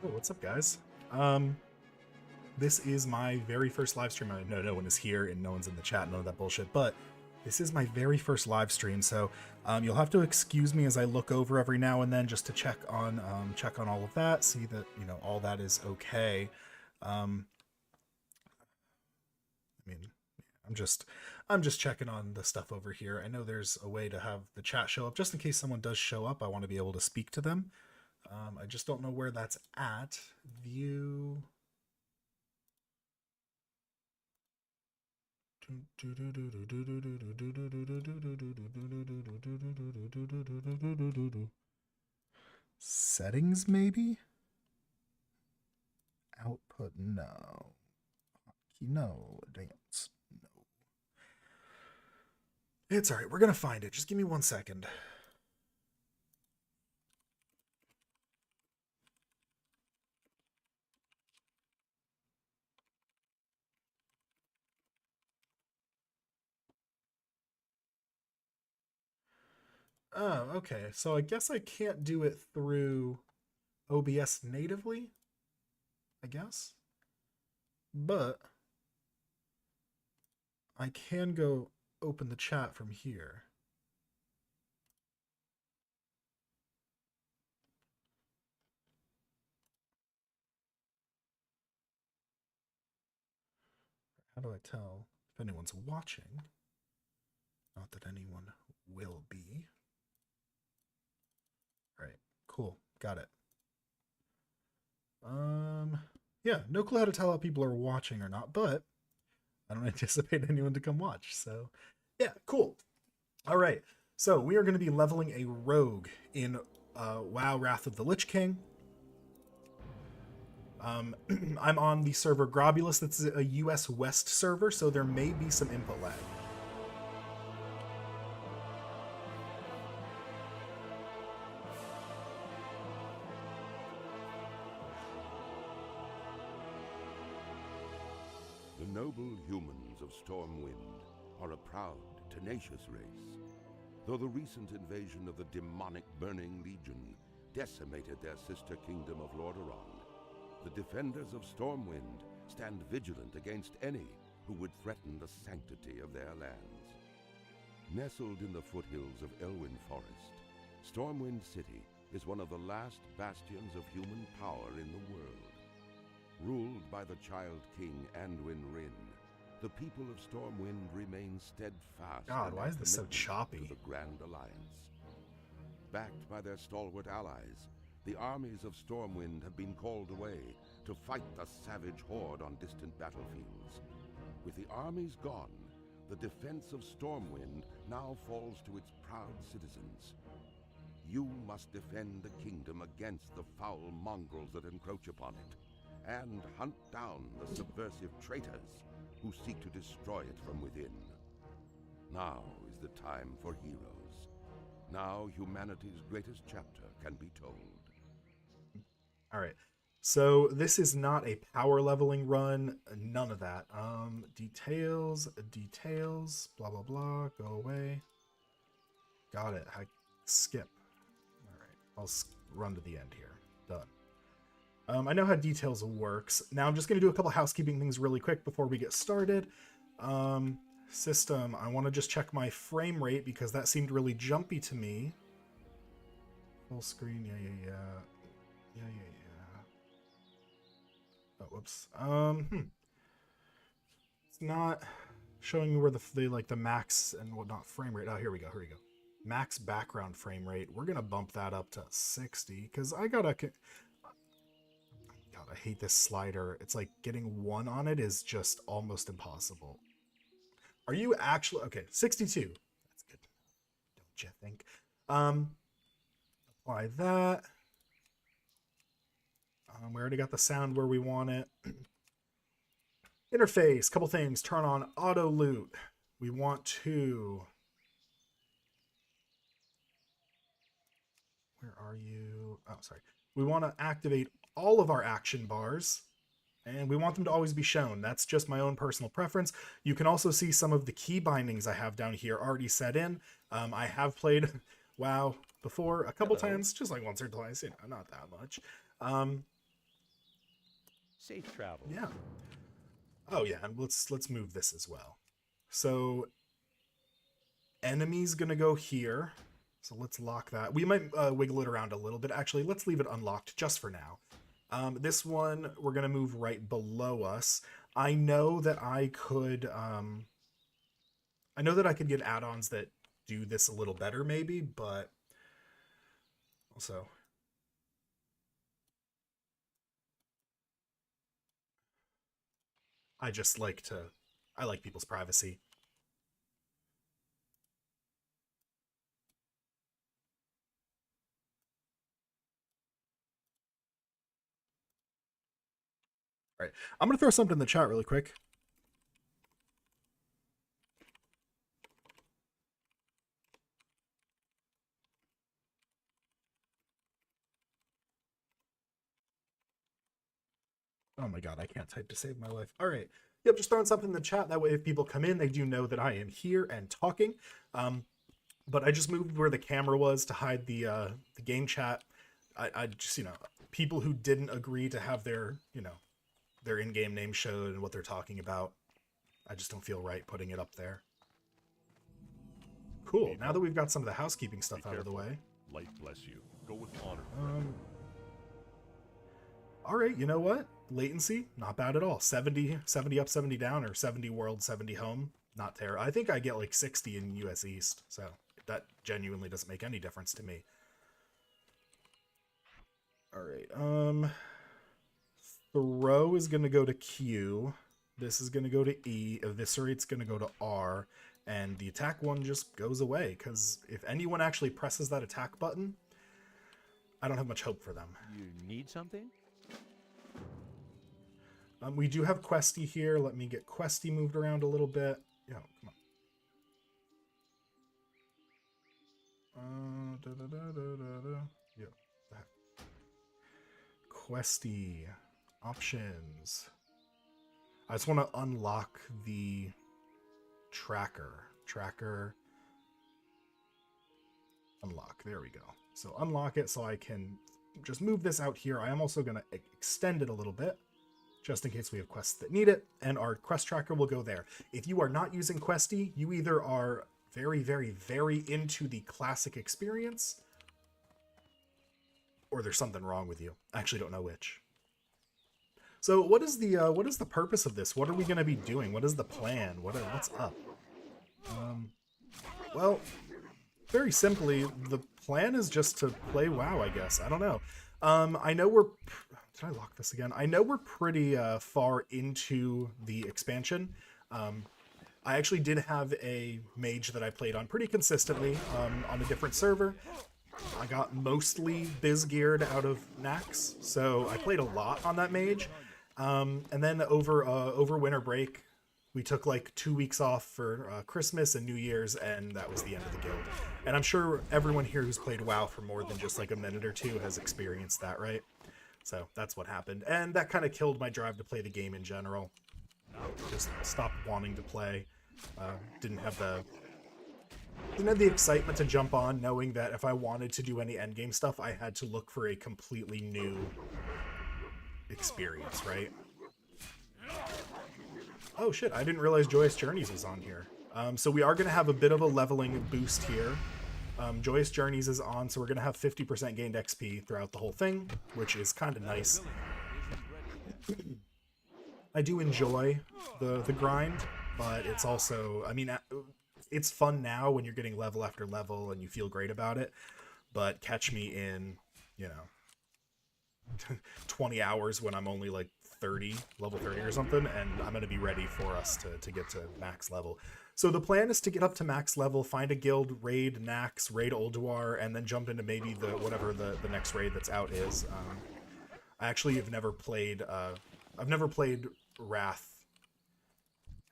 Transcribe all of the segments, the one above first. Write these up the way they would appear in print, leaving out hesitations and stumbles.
Oh, what's up, guys? This is my very first live stream. I know no one is here and no one's in the chat, none of that bullshit, but this is my very first live stream, so you'll have to excuse me as I look over every now and then just to check on all of that, see that all that is okay. Um, I mean, I'm just checking on the stuff over here. I know there's a way to have the chat show up just in case someone does show up. I want to be able to speak to them. I just don't know where that's at. View. Settings, maybe? Output, no. No. Advance, no. It's alright, we're gonna find it. Just give me 1 second. Oh, okay. So I guess I can't do it through OBS natively, I guess. But I can go open the chat from here. How do I tell if anyone's watching? Not that anyone will be. Right. Cool. Got it. Yeah, no clue how to tell how people are watching or not, but I don't anticipate anyone to come watch. So, yeah, cool. All right. So, we are going to be leveling a rogue in WoW Wrath of the Lich King. I'm on the server Grobulus. That's a US West server, so there may be some input lag. The noble humans of Stormwind are a proud, tenacious race. Though the recent invasion of the demonic Burning Legion decimated their sister kingdom of Lordaeron, the defenders of Stormwind stand vigilant against any who would threaten the sanctity of their lands. Nestled in the foothills of Elwyn Forest, Stormwind City is one of the last bastions of human power in the world. Ruled by the Child King Anduin Wrynn, the people of Stormwind remain steadfast God, in why their is this so commitment choppy? to the Grand Alliance. Backed by their stalwart allies, the armies of Stormwind have been called away to fight the savage horde on distant battlefields. With the armies gone, the defense of Stormwind now falls to its proud citizens. You must defend the kingdom against the foul mongrels that encroach upon it, and hunt down the subversive traitors who seek to destroy it from within. Now is the time for heroes. Now humanity's greatest chapter can be told. All right. So this is not a power leveling run. None of that. Details, blah, blah, blah. Go away. Got it. Skip. All right. I'll run to the end here. Done. I know how details works. Now I'm just going to do a couple housekeeping things really quick before we get started. System, I want to just check my frame rate because that seemed really jumpy to me. Full screen, yeah. Oh, whoops. It's not showing me where the max and whatnot frame rate. Oh, here we go. Max background frame rate. We're gonna bump that up to 60 because God, I hate this slider. It's like getting one on it is just almost impossible. Are you actually okay? 62. That's good. Don't you think? Apply that. We already got the sound where we want it. Interface, couple things. Turn on auto loot. We want to. Where are you? Oh, sorry. We want to activate all of our action bars, and we want them to always be shown. That's just my own personal preference. You can also see some of the key bindings I have down here already set in. I have played WoW before a couple times, just like once or twice, not that much. Safe travels. Yeah. Oh yeah, and let's move this as well. So enemy's gonna go here. So let's lock that. We might wiggle it around a little bit. Actually, let's leave it unlocked just for now. This one, we're going to move right below us. I know that I could get add-ons that do this a little better maybe, but also I like people's privacy. All right. I'm going to throw something in the chat really quick. Oh my god, I can't type to save my life. All right. Yep, just throwing something in the chat. That way if people come in, they do know that I am here and talking. But I just moved where the camera was to hide the game chat. I just, people who didn't agree to have their, their in-game name showed and what they're talking about. I just don't feel right putting it up there. Cool. Now that we've got some of the housekeeping stuff out of the way. Light bless you. Go with honor. All right, you know what? Latency, not bad at all. 70 up, 70 down, or 70 world, 70 home. Not terrible. I think I get like 60 in US East, so that genuinely doesn't make any difference to me. All right. Throw is going to go to Q. This is going to go to E. Eviscerate's going to go to R. And the attack one just goes away, because if anyone actually presses that attack button, I don't have much hope for them. You need something? We do have Questy here. Let me get Questy moved around a little bit. Yeah, come on. Yeah, that. Questy. Options. I just want to unlock the tracker. Unlock. There we go. So unlock it so I can just move this out here. I am also going to extend it a little bit, just in case we have quests that need it, and our quest tracker will go there. If you are not using Questy, you either are very, very, very into the classic experience, or there's something wrong with you. I actually don't know which. So what is the purpose of this? What are we going to be doing? What is the plan? What's up? Well, very simply, the plan is just to play WoW, I guess. I don't know. I know we're... Did I lock this again? I know we're pretty far into the expansion. I actually did have a mage that I played on pretty consistently on a different server. I got mostly biz geared out of Nax, so I played a lot on that mage. And then over winter break, we took like 2 weeks off for Christmas and New Year's, and that was the end of the guild. And I'm sure everyone here who's played WoW for more than just like a minute or two has experienced that, right? So that's what happened. And that kind of killed my drive to play the game in general. Just stopped wanting to play. Didn't have the excitement to jump on, knowing that if I wanted to do any endgame stuff, I had to look for a completely new experience, right? Oh shit, I didn't realize Joyous Journeys was on here. So we are going to have a bit of a leveling boost here. Joyous Journeys is on, so we're going to have 50% gained XP throughout the whole thing, which is kind of nice. I do enjoy the grind, but it's also, I mean, it's fun now when you're getting level after level and you feel great about it, but catch me in, 20 hours when I'm only like level 30 or something, and I'm going to be ready for us to get to max level. So the plan is to get up to max level, find a guild, raid Nax, raid Ulduar, and then jump into maybe whatever the next raid that's out is. I actually have never played Wrath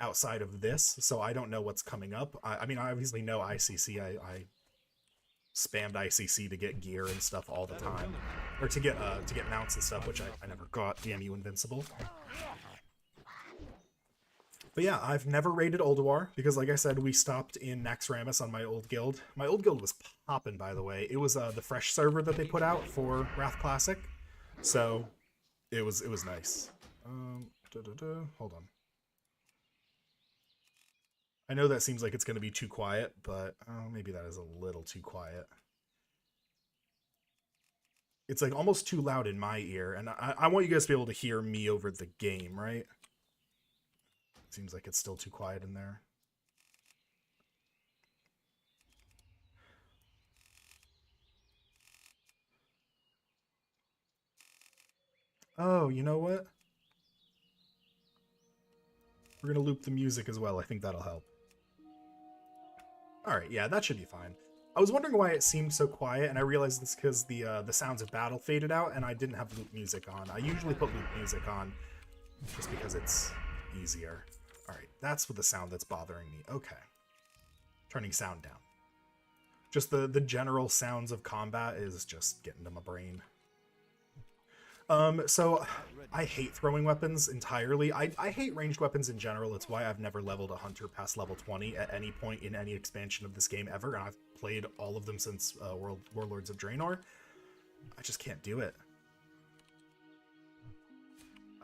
outside of this, so I don't know what's coming up. I mean, I obviously know ICC. I spammed ICC to get gear and stuff all the time, or to get mounts and stuff, which I never got. Damn you, Invincible. But yeah, I've never raided Ulduar because, like I said, we stopped in Naxxramas on my old guild. My old guild was popping, by the way. It was the fresh server that they put out for Wrath Classic, so it was nice. Hold on. I know that seems like it's going to be too quiet, but maybe that is a little too quiet. It's like almost too loud in my ear, and I want you guys to be able to hear me over the game, right? Seems like it's still too quiet in there. Oh, you know what? We're going to loop the music as well. I think that'll help. All right, yeah, that should be fine. I was wondering why it seemed so quiet, and I realized it's because the sounds of battle faded out, and I didn't have loop music on. I usually put loop music on just because it's easier. All right, that's what the sound that's bothering me. Okay. Turning sound down. Just the general sounds of combat is just getting to my brain. So I hate throwing weapons entirely. I hate ranged weapons in general. It's why I've never leveled a hunter past level 20 at any point in any expansion of this game ever, and I've played all of them since Warlords of Draenor. I just can't do it.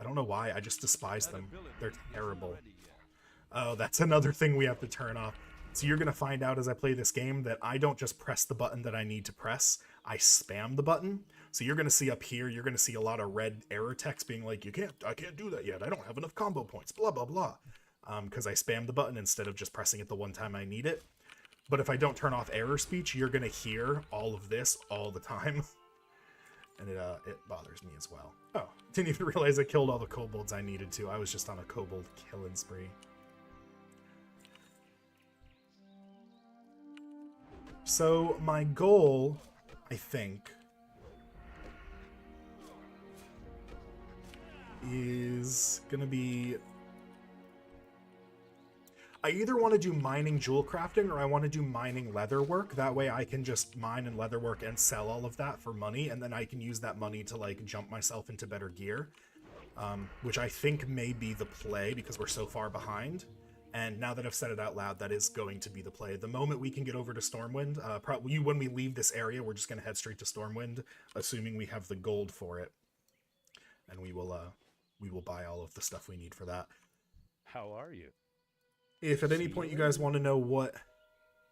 I don't know why, I just despise them. They're terrible. Oh, that's another thing we have to turn off. So you're going to find out as I play this game that I don't just press the button that I need to press, I spam the button. So you're going to see up here, you're going to see a lot of red error text being like, I can't do that yet, I don't have enough combo points, blah, blah, blah. Because I spam the button instead of just pressing it the one time I need it. But if I don't turn off error speech, you're going to hear all of this all the time. And it bothers me as well. Oh, didn't even realize I killed all the kobolds I needed to. I was just on a kobold killing spree. So my goal, I think, is gonna be, I either want to do mining jewel crafting or I want to do mining leather work. That way I can just mine and leather work and sell all of that for money, and then I can use that money to like jump myself into better gear, which I think may be the play because we're so far behind. And now that I've said it out loud, that is going to be the play. The moment we can get over to Stormwind, probably when we leave this area, we're just going to head straight to Stormwind, assuming we have the gold for it, and we will buy all of the stuff we need for that. How are you? If at any point you guys want to know what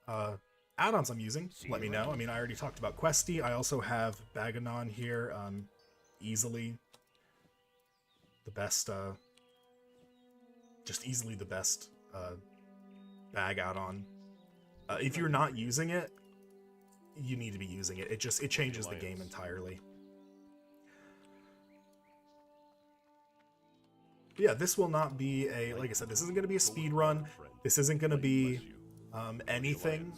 add-ons I'm using, let me know. I mean, I already talked about Questy. I also have Baganon here, easily the best, just easily the best bag add-on. If you're not using it, you need to be using it. It changes the game entirely. But yeah, this will not be a, like I said, this isn't going to be a speed run. This isn't going to be anything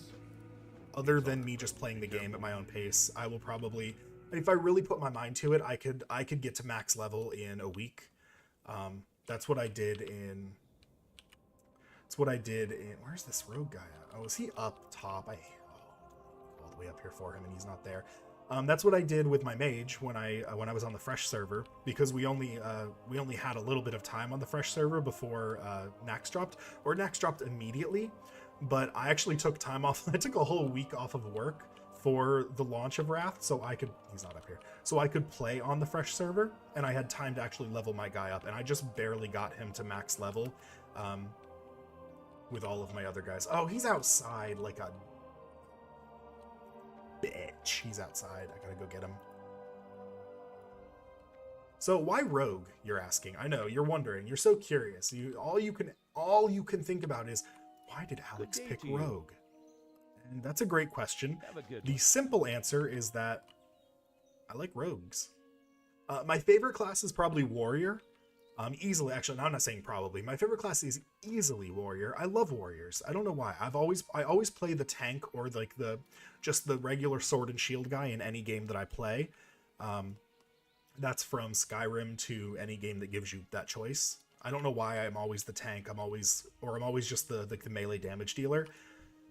other than me just playing the game at my own pace. I will probably, if I really put my mind to it, I could get to max level in a week. That's what I did in. Where's this rogue guy at? Oh, is he up top? All the way up here for him, and he's not there. That's what I did with my mage when I was on the fresh server, because we only had a little bit of time on the fresh server before Nax dropped, or Nax dropped immediately. But I actually took time off. I took a whole week off of work for the launch of Wrath, so I could, he's not up here, so I could play on the fresh server, and I had time to actually level my guy up, and I just barely got him to max level with all of my other guys. Oh, he's outside like a bitch. He's outside. I gotta go get him. So why rogue, you're asking? I know, you're wondering. You're so curious. All you can think about is, why did Alex pick rogue? And that's a great question. The simple answer is that I like rogues. My favorite class is probably warrior. Easily, actually, no, I'm not saying probably. My favorite class is easily warrior. I love warriors. I don't know why. I always play the tank or like just the regular sword and shield guy in any game that I play. That's from Skyrim to any game that gives you that choice. I don't know why I'm always the tank. I'm always just the melee damage dealer.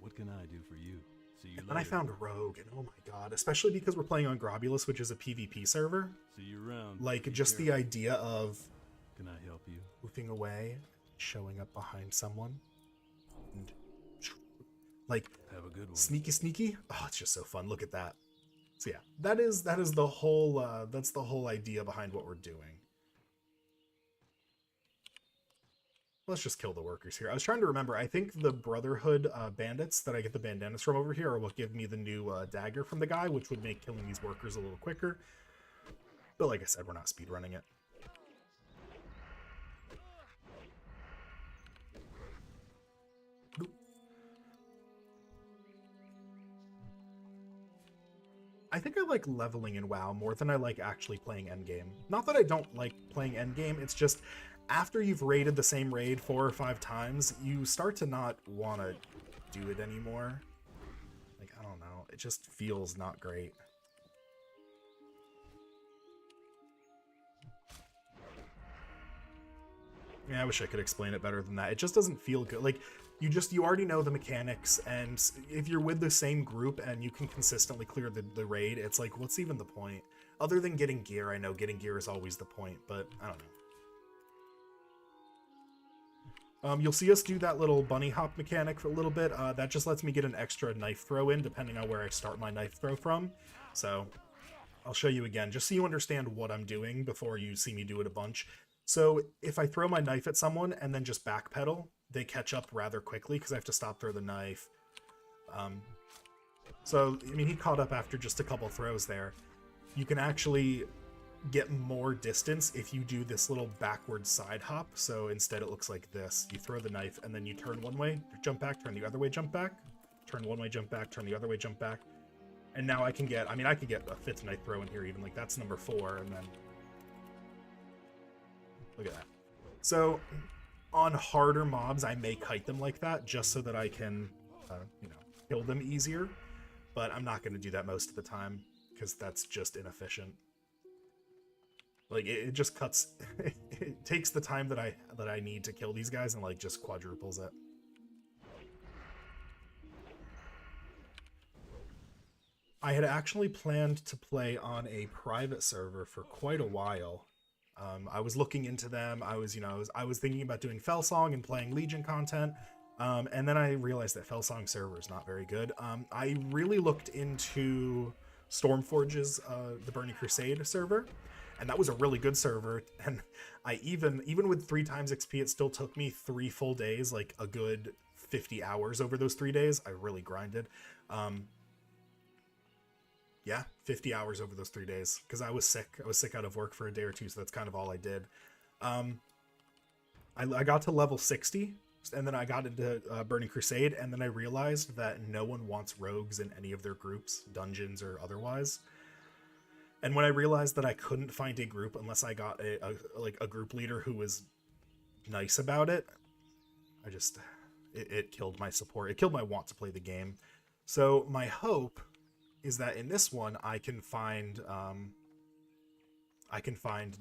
What can I do for you? See you later. And I found rogue, and oh my god, especially because we're playing on Grobulus, which is a PvP server. See you around. Like, just the idea of Can I help you? moving away, showing up behind someone, and like Have a good one. sneaky. Oh, it's just so fun. Look at that. So yeah, that is the whole that's the whole idea behind what we're doing. let's just kill the workers here. I was trying to remember. I think the Brotherhood bandits that I get the bandanas from over here are what give me the new dagger from the guy, which would make killing these workers a little quicker. But like I said, we're not speedrunning it. I think I like leveling in WoW more than I like actually playing endgame. Not that I don't like playing endgame, it's just after you've raided the same raid 4 or 5 times, you start to not want to do it anymore. Like, I don't know, it just feels not great. Yeah, I wish I could explain it better than that. It just doesn't feel good. Like, you already know the mechanics, and if you're with the same group and you can consistently clear the raid, it's like, what's even the point? Other than getting gear, I know getting gear is always the point, but I don't know. You'll see us do that little bunny hop mechanic for a little bit. That just lets me get an extra knife throw in, depending on where I start my knife throw from. So, I'll show you again, just so you understand what I'm doing before you see me do it a bunch. So, if I throw my knife at someone and then just backpedal, they catch up rather quickly because I have to stop throw the knife. So, I mean, he caught up after just a couple throws there. You can actually get more distance if you do this little backward side hop. So instead it looks like this. You throw the knife and then you turn one way, jump back, turn the other way, jump back, turn one way, jump back, turn the other way, jump back. And now I can get, I mean, I could get a 5th knife throw in here even, like that's number 4, and then look at that. So on harder mobs, I may kite them like that just so that I can, you know, kill them easier. But I'm not going to do that most of the time because that's just inefficient. Like it just cuts. It takes the time that I need to kill these guys and like just quadruples it. I had actually planned to play on a private server for quite a while. I was looking into them. I was thinking about doing Felsong and playing Legion content. And then I realized that Felsong server is not very good. I really looked into Stormforge's the Burning Crusade server, and that was a really good server. And I even with 3 times XP, it still took me 3 full days, like a good 50 hours over those 3 days. I really grinded. Yeah, 50 hours over those 3 days because I was sick. I was sick out of work for a day or two, so that's kind of all I did. I got to level 60, and then I got into Burning Crusade, and then I realized that no one wants rogues in any of their groups, dungeons or otherwise. And when I realized that I couldn't find a group unless I got a group leader who was nice about it, it killed my support. It killed my want to play the game. So my hope is that in this one I can find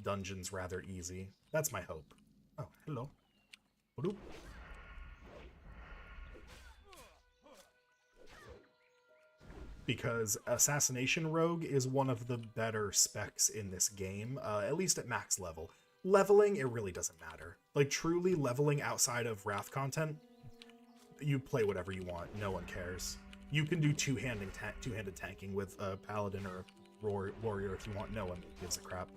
dungeons rather easy. That's my hope. Oh, hello. What-do? Because Assassination Rogue is one of the better specs in this game, at least at max level. Leveling, it really doesn't matter. Like, truly leveling outside of Wrath content, you play whatever you want. No one cares. You can do two-handed tanking with a Paladin or a Warrior if you want. No one gives a crap.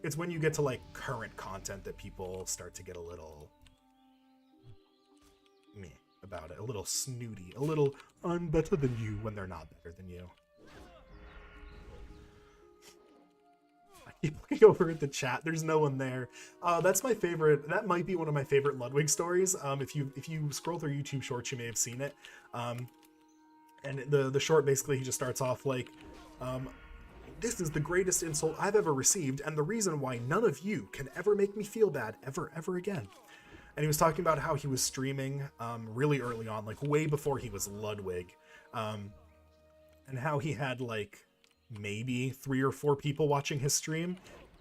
It's when you get to, like, current content that people start to get a little meh about it, a little snooty, a little I'm better than you when they're not better than you. I keep looking over at the chat. There's no one there. That's my favorite. That might be one of my favorite Ludwig stories. If you scroll through YouTube Shorts, you may have seen it. And the short, basically, he just starts off like, this is the greatest insult I've ever received, and the reason why none of you can ever make me feel bad ever again. And he was talking about how he was streaming really early on, like way before he was Ludwig, and how he had like maybe 3 or 4 people watching his stream,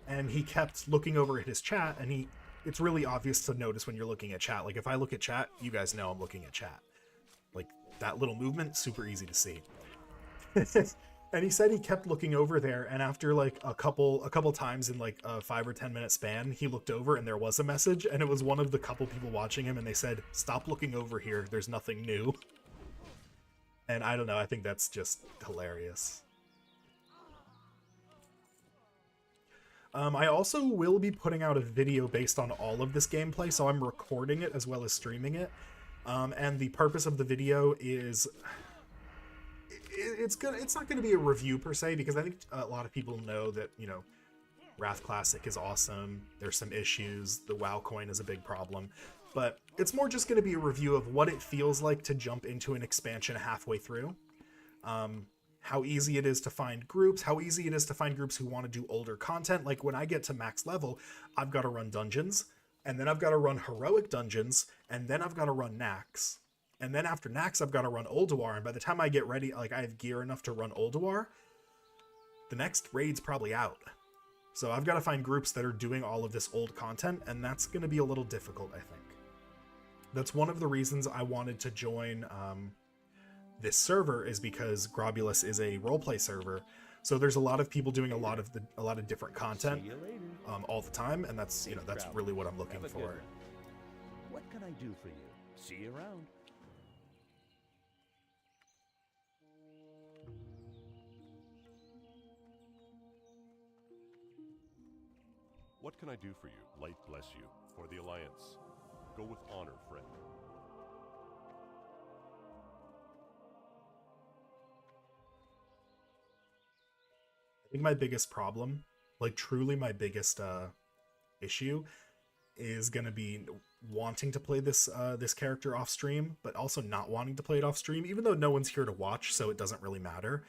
and he kept looking over at his chat, and it's really obvious to notice when you're looking at chat. Like if I look at chat, you guys know I'm looking at chat. Like that little movement, super easy to see. And he said he kept looking over there, and after like a couple times in like a 5 or 10 minute span, he looked over and there was a message, and it was one of the couple people watching him, and they said, "Stop looking over here, there's nothing new." And I don't know, I think that's just hilarious. I also will be putting out a video based on all of this gameplay, so I'm recording it as well as streaming it. And the purpose of the video is it's not gonna be a review per se, because I think a lot of people know that, you know, Wrath Classic is awesome. There's some issues. The WoW coin is a big problem. But it's more just going to be a review of what it feels like to jump into an expansion halfway through. How easy it is to find groups, how easy it is to find groups who want to do older content. Like when I get to max level, I've got to run dungeons, and then I've got to run heroic dungeons, and then I've got to run Nax. And then after Nax, I've got to run Ulduar, and by the time I get ready, like I have gear enough to run Ulduar, the next raid's probably out. So I've got to find groups that are doing all of this old content, and that's going to be a little difficult, I think. That's one of the reasons I wanted to join this server, is because Grobulus is a roleplay server. So there's a lot of people doing a lot of different content all the time, and that's, you know, that's really what I'm looking for. What can I do for you? See you around. What can I do for you? Light bless you. For the Alliance. Go with honor, friend. I think my biggest problem, like truly my biggest issue, is gonna be wanting to play this this character off stream, but also not wanting to play it off stream, even though no one's here to watch, so it doesn't really matter.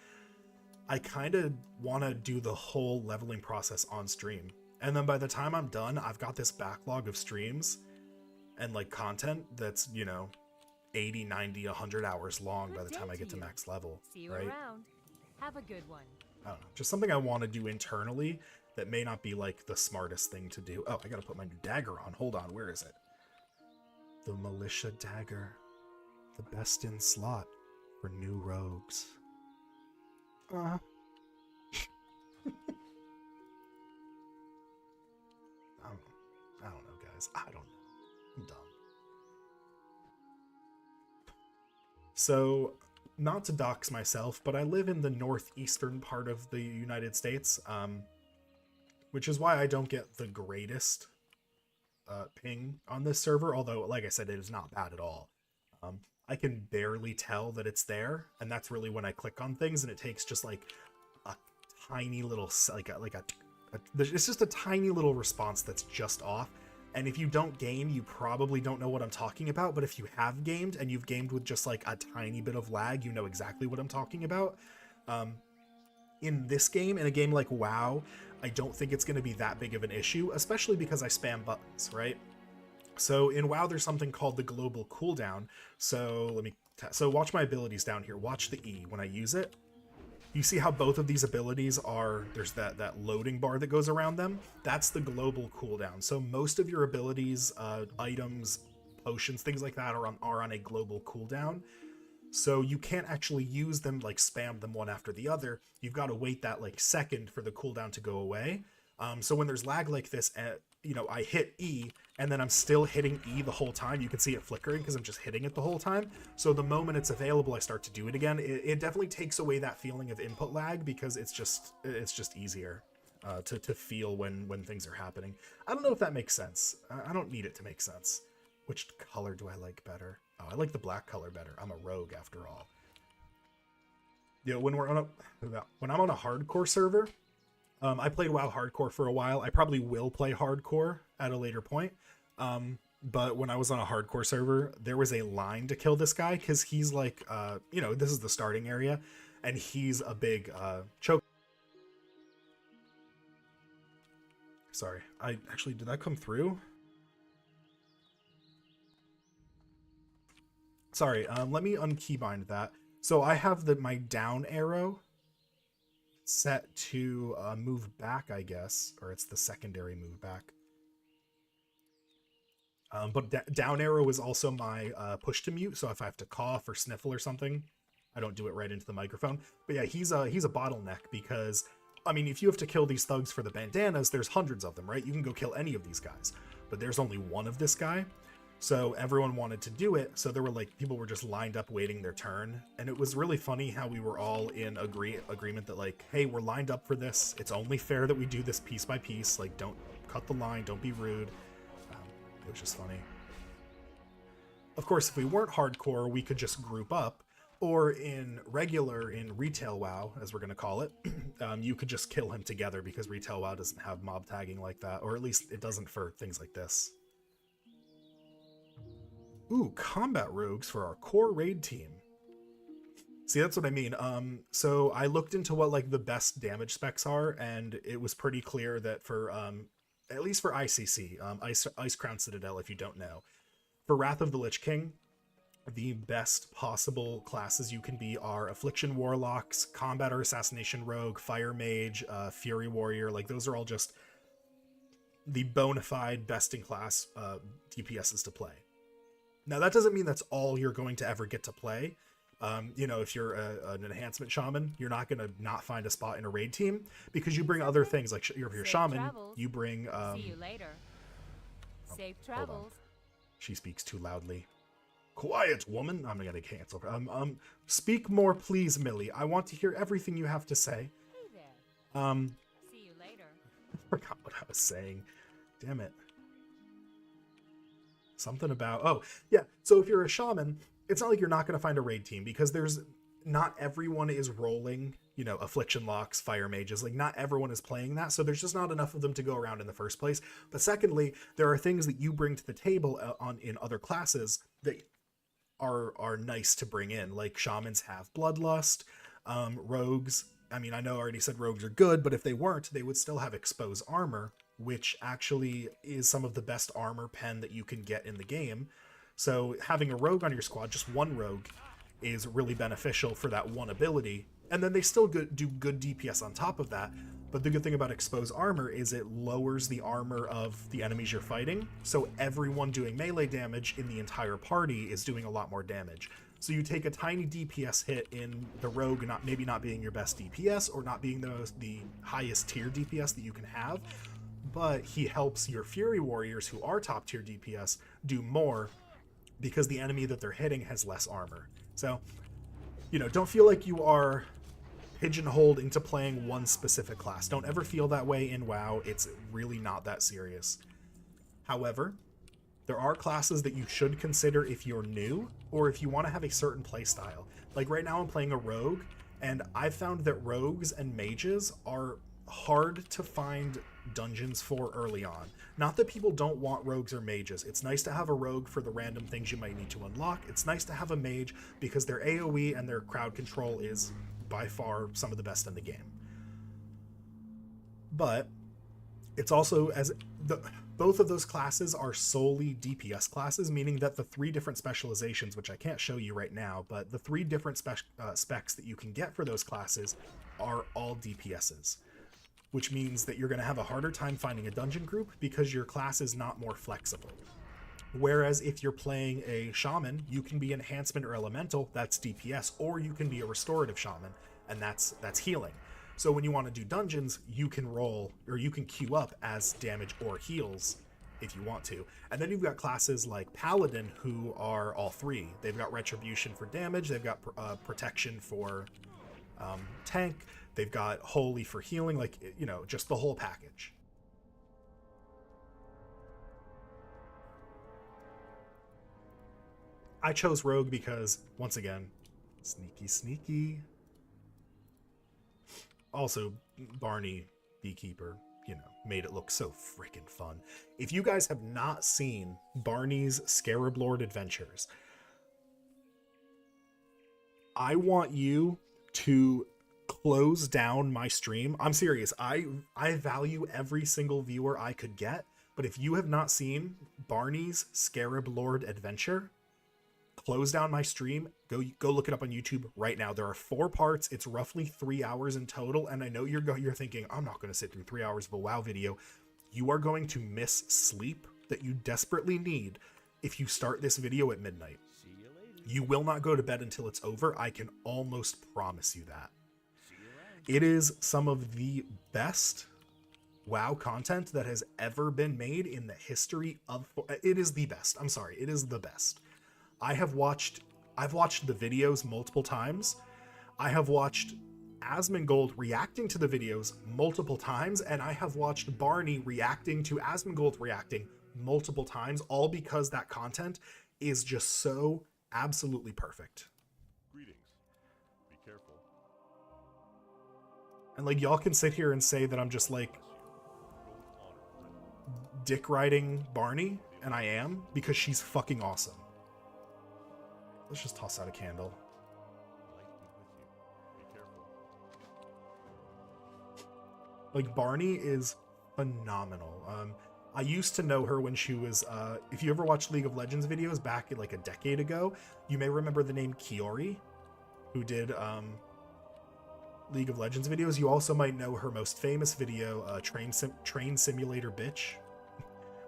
I kind of want to do the whole leveling process on stream. And then by the time I'm done, I've got this backlog of streams and like content that's, you know, 80, 90, 100 hours long by the time I get to max level. See you right? around. Have a good one. I don't know, just something I want to do internally that may not be like the smartest thing to do. Oh, I gotta put my new dagger on. Hold on, where is it? The Militia Dagger. The best in slot for new rogues. I don't know, guys. I don't know. I'm dumb. So, not to dox myself, but I live in the northeastern part of the United States, which is why I don't get the greatest ping on this server, although, like I said, it is not bad at all. I can barely tell that it's there, and that's really when I click on things, and it takes just like a tiny little, it's just a tiny little response that's just off. And if you don't game, you probably don't know what I'm talking about, but if you have gamed and you've gamed with just like a tiny bit of lag, you know exactly what I'm talking about. In this game, in a game like WoW, I don't think it's going to be that big of an issue, especially because I spam buttons, right? So in WoW, there's something called the global cooldown. So so watch my abilities down here. Watch the E when I use it. You see how both of these abilities are, there's that loading bar that goes around them? That's the global cooldown. So most of your abilities, items, potions, things like that are on a global cooldown. So you can't actually use them, like spam them one after the other. You've got to wait that like second for the cooldown to go away. So when there's lag like this, you know, I hit E and then I'm still hitting E the whole time. You can see it flickering because I'm just hitting it the whole time. So the moment it's available, I start to do it again. It definitely takes away that feeling of input lag because it's just easier to feel when things are happening. I don't know if that makes sense. I don't need it to make sense. Which color do I like better? Oh, I like the black color better. I'm a rogue after all. You know, when I'm on a hardcore server, I played WoW hardcore for a while. I probably will play hardcore at a later point. But when I was on a hardcore server, there was a line to kill this guy because he's like, you know, this is the starting area, and he's a big choke. Sorry, did that come through? Sorry, let me unkeybind that. So I have my down arrow set to move back, I guess, or it's the secondary move back. But down arrow is also my push to mute, so if I have to cough or sniffle or something, I don't do it right into the microphone. But yeah, he's a bottleneck because, I mean, if you have to kill these thugs for the bandanas, there's hundreds of them, right? You can go kill any of these guys, but there's only one of this guy. So everyone wanted to do it. So there were like people were just lined up waiting their turn. And it was really funny how we were all in agreement that like, hey, we're lined up for this. It's only fair that we do this piece by piece. Like, don't cut the line. Don't be rude. It was just funny. Of course, if we weren't hardcore, we could just group up. Or in retail WoW, as we're going to call it, you could just kill him together because retail WoW doesn't have mob tagging like that. Or at least it doesn't for things like this. Ooh, combat rogues for our core raid team. See, that's what I mean. So I looked into what like the best damage specs are, and it was pretty clear that for at least for ICC, Ice Crown Citadel, if you don't know, for Wrath of the Lich King, the best possible classes you can be are Affliction Warlocks, Combat or Assassination Rogue, Fire Mage, Fury Warrior. Like those are all just the bona fide best in class DPSs to play. Now, that doesn't mean that's all you're going to ever get to play. You know, if you're an enhancement shaman, you're not going to not find a spot in a raid team because you bring other things. Like, if you're a shaman, travels. you bring... See you later. Safe hold on. travels. She speaks too loudly. Quiet, woman. I'm going to cancel her. Speak more, please, Millie. I want to hear everything you have to say. Hey there. See you later. I forgot what I was saying. Damn it. Something about, oh, yeah. So if you're a shaman, it's not like you're not going to find a raid team because not everyone is rolling, you know, Affliction Locks, Fire Mages. Like, not everyone is playing that. So there's just not enough of them to go around in the first place. But secondly, there are things that you bring to the table in other classes that are nice to bring in. Like, shamans have Bloodlust, rogues. I mean, I know I already said rogues are good, but if they weren't, they would still have Expose Armor, which actually is some of the best armor pen that you can get in the game. So having a rogue on your squad, just one rogue, is really beneficial for that one ability. And then they still do good DPS on top of that. But the good thing about Expose Armor is it lowers the armor of the enemies you're fighting. So everyone doing melee damage in the entire party is doing a lot more damage. So you take a tiny DPS hit in the rogue, maybe not being your best DPS or not being the highest tier DPS that you can have, but he helps your Fury Warriors, who are top tier DPS, do more because the enemy that they're hitting has less armor. So, you know, don't feel like you are pigeonholed into playing one specific class. Don't ever feel that way in WoW. It's really not that serious. However, there are classes that you should consider if you're new or if you want to have a certain playstyle. Like right now I'm playing a rogue, and I've found that rogues and mages are hard to find dungeons for early on. Not that people don't want rogues or mages. It's nice to have a rogue for the random things you might need to unlock. It's nice to have a mage because their AoE and their crowd control is by far some of the best in the game. But it's also, both of those classes are solely DPS classes, meaning that the 3 different specializations, which I can't show you right now, but the 3 different specs that you can get for those classes are all DPSs, which means that you're going to have a harder time finding a dungeon group because your class is not more flexible. Whereas if you're playing a shaman, you can be enhancement or elemental, that's DPS, or you can be a restorative shaman, and that's healing. So when you want to do dungeons, you can roll, or you can queue up as damage or heals if you want to. And then you've got classes like Paladin who are all 3. They've got Retribution for damage, they've got Protection for tank, they've got Holy for healing, like, you know, just the whole package. I chose Rogue because, once again, sneaky. Also, Barney Beekeeper, you know, made it look so freaking fun. If you guys have not seen Barney's Scarab Lord Adventures, I want you to close down my stream. I'm serious. I value every single viewer I could get, but if you have not seen Barney's Scarab Lord Adventure, close down my stream, go look it up on YouTube right now. There are 4 parts. It's roughly 3 hours in total, and I know you're thinking, I'm not going to sit through 3 hours of a WoW video. You are going to miss sleep that you desperately need if you start this video at midnight. See you later. You will not go to bed until it's over. I can almost promise you that. See you around. It is some of the best WoW content that has ever been made in the history of. It is the best. I'm sorry, it is the best. I've watched the videos multiple times. I have watched Asmongold reacting to the videos multiple times, and I have watched Barney reacting to Asmongold reacting multiple times, all because that content is just so absolutely perfect. Greetings. Be careful. And like, y'all can sit here and say that I'm just like Go with honor, friend. dick riding Barney, and I am, because she's fucking awesome. Let's just toss out a candle. Light be with you. Be careful. Like, Barney is phenomenal. I used to know her when she was, if you ever watched League of Legends videos back like a decade ago, you may remember the name Kiori, who did League of Legends videos. You also might know her most famous video, Train Simulator Bitch,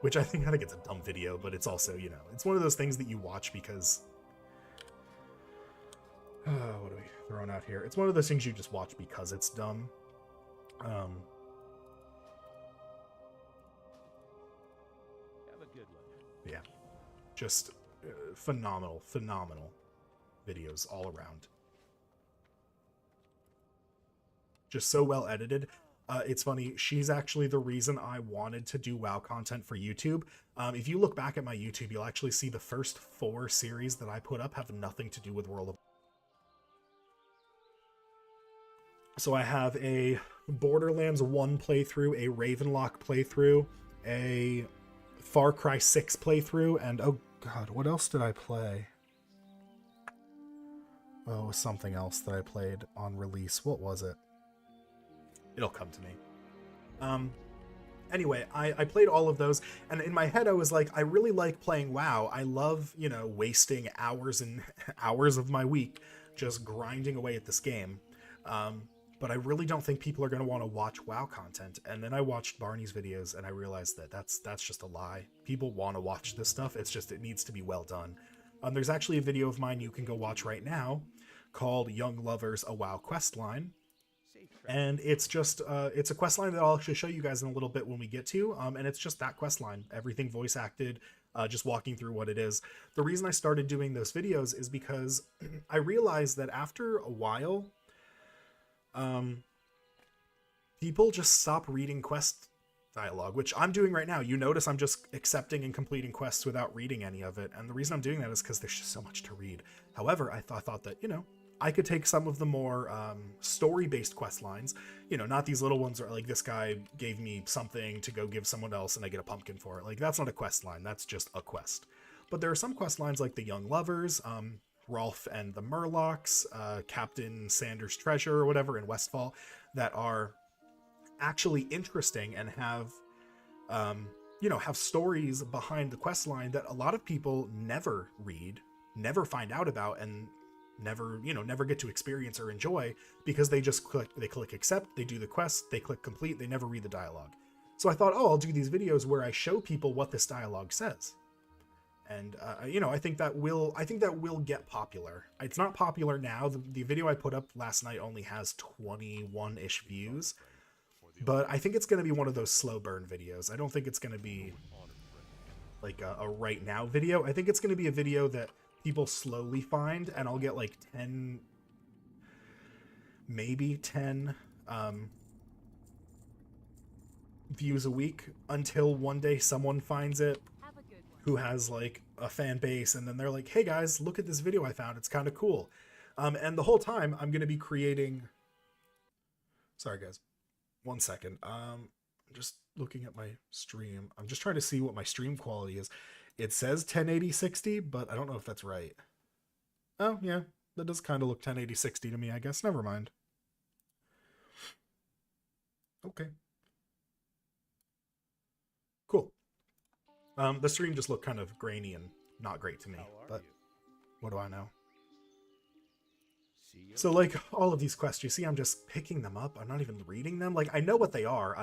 which I think it's a dumb video, but it's also, you know, it's one of those things that you watch because... what are we throwing out here? It's one of those things you just watch because it's dumb. Have a good one. Yeah, just phenomenal videos all around. Just so well edited. It's funny, she's actually the reason I wanted to do WoW content for YouTube. If you look back at my YouTube, you'll actually see the first 4 series that I put up have nothing to do with World of... So I have a Borderlands 1 playthrough, a Ravenlock playthrough, a Far Cry 6 playthrough, and oh god, what else did I play? Oh, it was something else that I played on release. What was it? It'll come to me. Anyway, I played all of those, and in my head I was like, I really like playing WoW. I love, you know, wasting hours and hours of my week just grinding away at this game. But I really don't think people are going to want to watch WoW content. And then I watched Barney's videos and I realized that that's just a lie. People want to watch this stuff. It's just, it needs to be well done. There's actually a video of mine you can go watch right now called Young Lovers, a WoW Questline. And it's just, it's a quest line that I'll actually show you guys in a little bit when we get to, and it's just that quest line, everything voice acted, just walking through what it is. The reason I started doing those videos is because I realized that after a while, people just stop reading quest dialogue, which I'm doing right now. You notice I'm just accepting and completing quests without reading any of it. And the reason I'm doing that is because there's just so much to read. However, I thought that, you know, I could take some of the more story-based quest lines, you know, not these little ones are like, this guy gave me something to go give someone else and I get a pumpkin for it. Like, that's not a quest line, that's just a quest. But there are some quest lines like the Young Lovers, Rolf and the Murlocs, Captain Sanders' Treasure or whatever in Westfall, that are actually interesting and have, you know, have stories behind the quest line that a lot of people never read, never find out about, and never, you know, never get to experience or enjoy because they just click accept, they do the quest, they click complete, they never read the dialogue. So I thought, oh, I'll do these videos where I show people what this dialogue says. And, you know, I think that will get popular. It's not popular now. The video I put up last night only has 21-ish views, but I think it's going to be one of those slow burn videos. I don't think it's going to be like a right now video. I think it's going to be a video that people slowly find, and I'll get like 10, maybe 10 views a week until one day someone finds it who has like a fan base, and then they're like, hey guys, look at this video I found, it's kind of cool. And the whole time I'm going to be creating, sorry guys, 1 second. I'm just looking at my stream. I'm just trying to see what my stream quality is. It says 1080-60, but I don't know if that's right. Oh yeah, that does kind of look 1080-60 to me, I guess. Never mind. Okay. Cool. The stream just looked kind of grainy and not great to me, but what do I know? So like all of these quests, you see I'm just picking them up. I'm not even reading them. Like, I know what they are.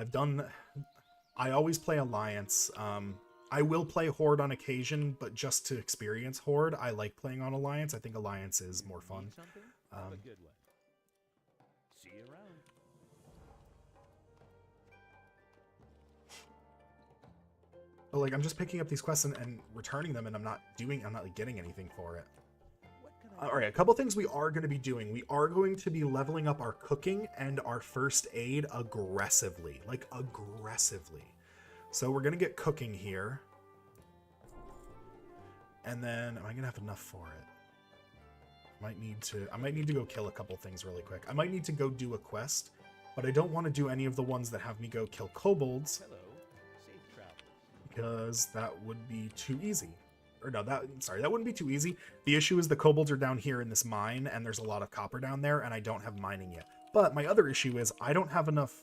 I always play Alliance. I will play Horde on occasion, but just to experience Horde. I like playing on Alliance. I think Alliance is more fun. Have a good one. See you around. But like, I'm just picking up these quests and returning them, and I'm not like, getting anything for it. All right, a couple things we are going to be doing. We are going to be leveling up our cooking and our first aid aggressively, like aggressively. So we're going to get cooking here. And then, am I going to have enough for it? I might need to go kill a couple things really quick. I might need to go do a quest, but I don't want to do any of the ones that have me go kill kobolds. Hello. Safe travels. Because that would be too easy. Or no, that wouldn't be too easy. The issue is the kobolds are down here in this mine, and there's a lot of copper down there, and I don't have mining yet. But my other issue is I don't have enough.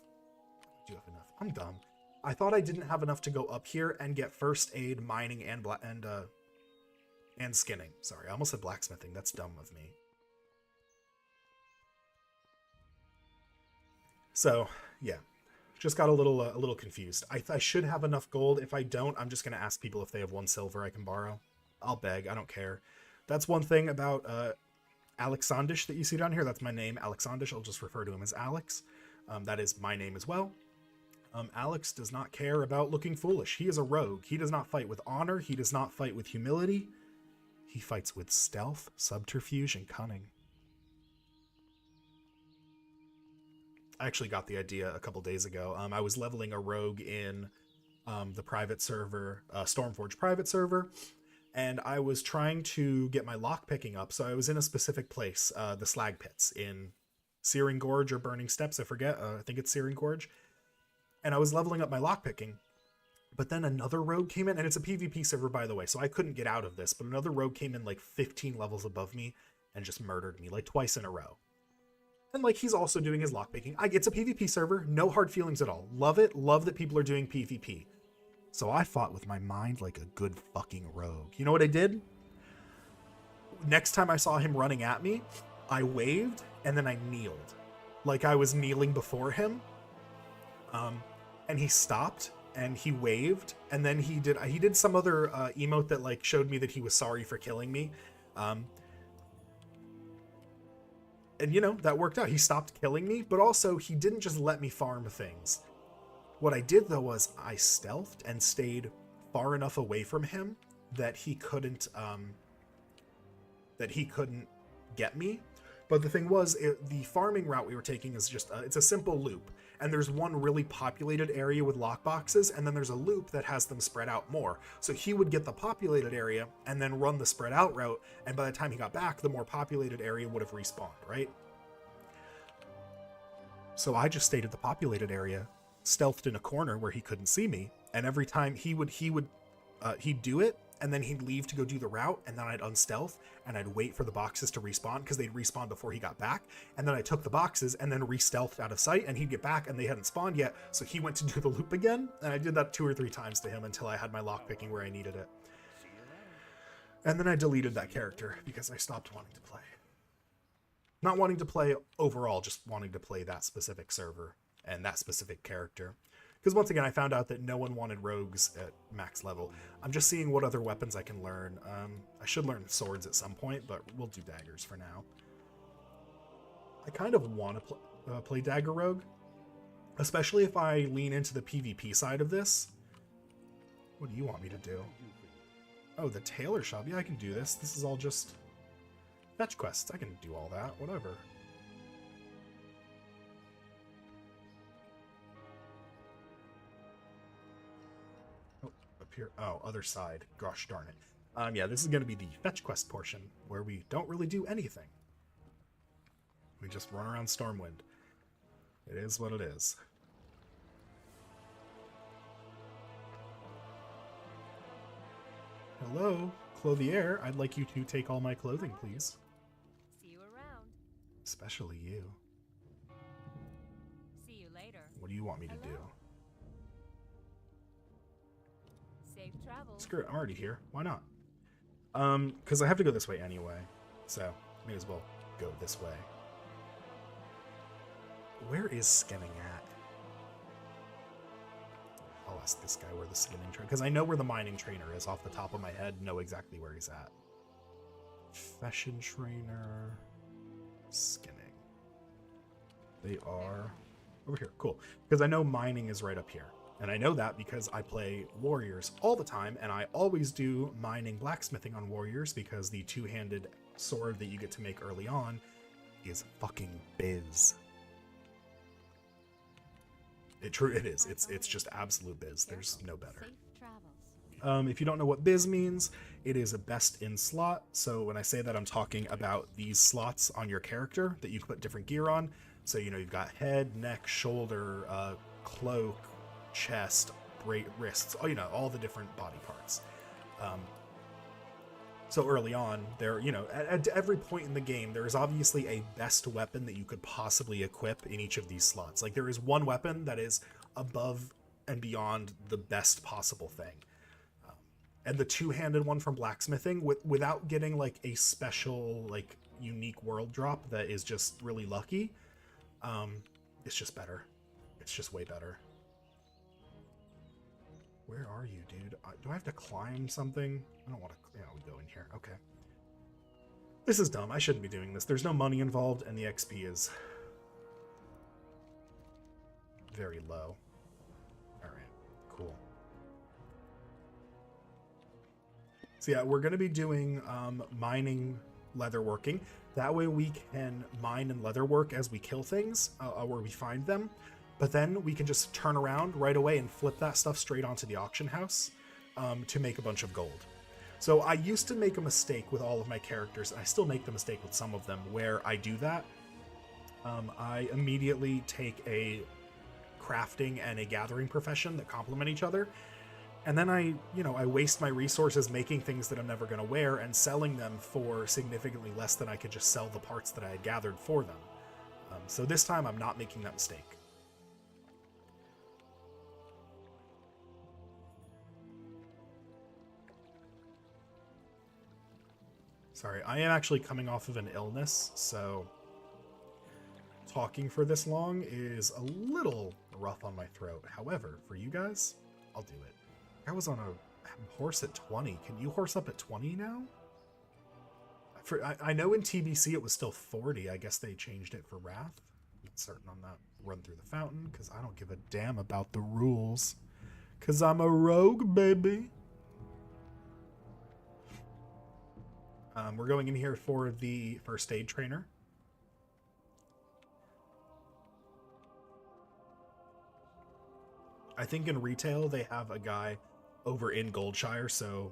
I do have enough. I'm dumb. I thought I didn't have enough to go up here and get first aid, mining, and skinning. Sorry, I almost said blacksmithing. That's dumb of me. So yeah, just got a little confused. I should have enough gold. If I don't, I'm just gonna ask people if they have 1 silver I can borrow. I'll beg. I don't care. That's one thing about Alexandish that you see down here. That's my name, Alexandish. I'll just refer to him as Alex. That is my name as well. Alex does not care about looking foolish. He is a rogue. He does not fight with honor. He does not fight with humility. He fights with stealth, subterfuge, and cunning. I actually got the idea a couple days ago. I was leveling a rogue in the private server, Stormforge private server, and I was trying to get my lock picking up. So I was in a specific place, the Slag Pits in Searing Gorge or Burning Steps. I forget. I think it's Searing Gorge. And I was leveling up my lock picking. But then another rogue came in, and it's a PvP server, by the way, so I couldn't get out of this. But another rogue came in like 15 levels above me and just murdered me like twice in a row. And like, he's also doing his lockpicking. It's a PvP server, no hard feelings at all. Love it, love that people are doing PvP. So I fought with my mind like a good fucking rogue. You know what I did? Next time I saw him running at me, I waved and then I kneeled. Like I was kneeling before him. And he stopped and he waved, and then he did some other emote that like showed me that he was sorry for killing me. And, you know, that worked out. He stopped killing me, but also he didn't just let me farm things. What I did, though, was I stealthed and stayed far enough away from him that he couldn't get me. But the thing was, the farming route we were taking is just, it's a simple loop. And there's one really populated area with lockboxes, and then there's a loop that has them spread out more. So he would get the populated area and then run the spread out route, and by the time he got back, the more populated area would have respawned, right? So I just stayed at the populated area, stealthed in a corner where he couldn't see me, and every time he'd do it, and then he'd leave to go do the route, and then I'd unstealth, and I'd wait for the boxes to respawn, because they'd respawn before he got back, and then I took the boxes, and then re-stealthed out of sight, and he'd get back, and they hadn't spawned yet, so he went to do the loop again, and I did that 2 or 3 times to him until I had my lockpicking where I needed it. And then I deleted that character, because I stopped wanting to play. Not wanting to play overall, just wanting to play that specific server, and that specific character. Because once again, I found out that no one wanted rogues at max level. I'm just seeing what other weapons I can learn. I should learn swords at some point, but we'll do daggers for now. I kind of want to play dagger rogue, especially if I lean into the PvP side of this. What do you want me to do? Oh, the tailor shop. Yeah, I can do this. This is all just fetch quests. I can do all that. Whatever. Here. Oh, other side. Gosh darn it. Yeah, this is going to be the fetch quest portion where we don't really do anything. We just run around Stormwind. It is what it is. Hello, Clothier. I'd like you to take all my clothing, please. See you around. Especially you. See you later. What do you want me to do? Safe travels. Screw it, I'm already here. Why not? Because I have to go this way anyway. So, may as well go this way. Where is skinning at? I'll ask this guy where the skinning trainer... Because I know where the mining trainer is off the top of my head. Know exactly where he's at. Fashion trainer... Skinning. They are... over here. Cool. Because I know mining is right up here. And I know that because I play warriors all the time, and I always do mining blacksmithing on warriors because the two-handed sword that you get to make early on is fucking biz. It is. It's just absolute biz. There's no better. Safe travels. If you don't know what biz means, it is a best in slot. So when I say that, I'm talking about these slots on your character that you can put different gear on. So, you know, you've got head, neck, shoulder, cloak, chest, wrists, you know, all the different body parts. So early on, there, you know, at every point in the game, there is obviously a best weapon that you could possibly equip in each of these slots. Like, there is one weapon that is above and beyond the best possible thing. And the two-handed one from blacksmithing, without getting, like, a special, like, unique world drop that is just really lucky, it's just better. It's just way better. Where are you, dude? Do I have to climb something? I don't want to... Yeah, we go in here. Okay. This is dumb. I shouldn't be doing this. There's no money involved, and the XP is very low. Alright, cool. So yeah, we're going to be doing mining leatherworking. That way we can mine and leatherwork as we kill things, or we find them. But then we can just turn around right away and flip that stuff straight onto the auction house to make a bunch of gold. So I used to make a mistake with all of my characters, and I still make the mistake with some of them, where I do that. I immediately take a crafting and a gathering profession that complement each other. And then I waste my resources making things that I'm never going to wear and selling them for significantly less than I could just sell the parts that I had gathered for them. So this time I'm not making that mistake. Sorry, I am actually coming off of an illness, so talking for this long is a little rough on my throat. However, for you guys, I'll do it. I was on a horse at 20. Can you horse up at 20 now? I know in TBC it was still 40. I guess they changed it for Wrath. I'm not certain on that. Run through the fountain, because I don't give a damn about the rules. Because I'm a rogue, baby. We're going in here for the first aid trainer. I think in retail they have a guy over in Goldshire, so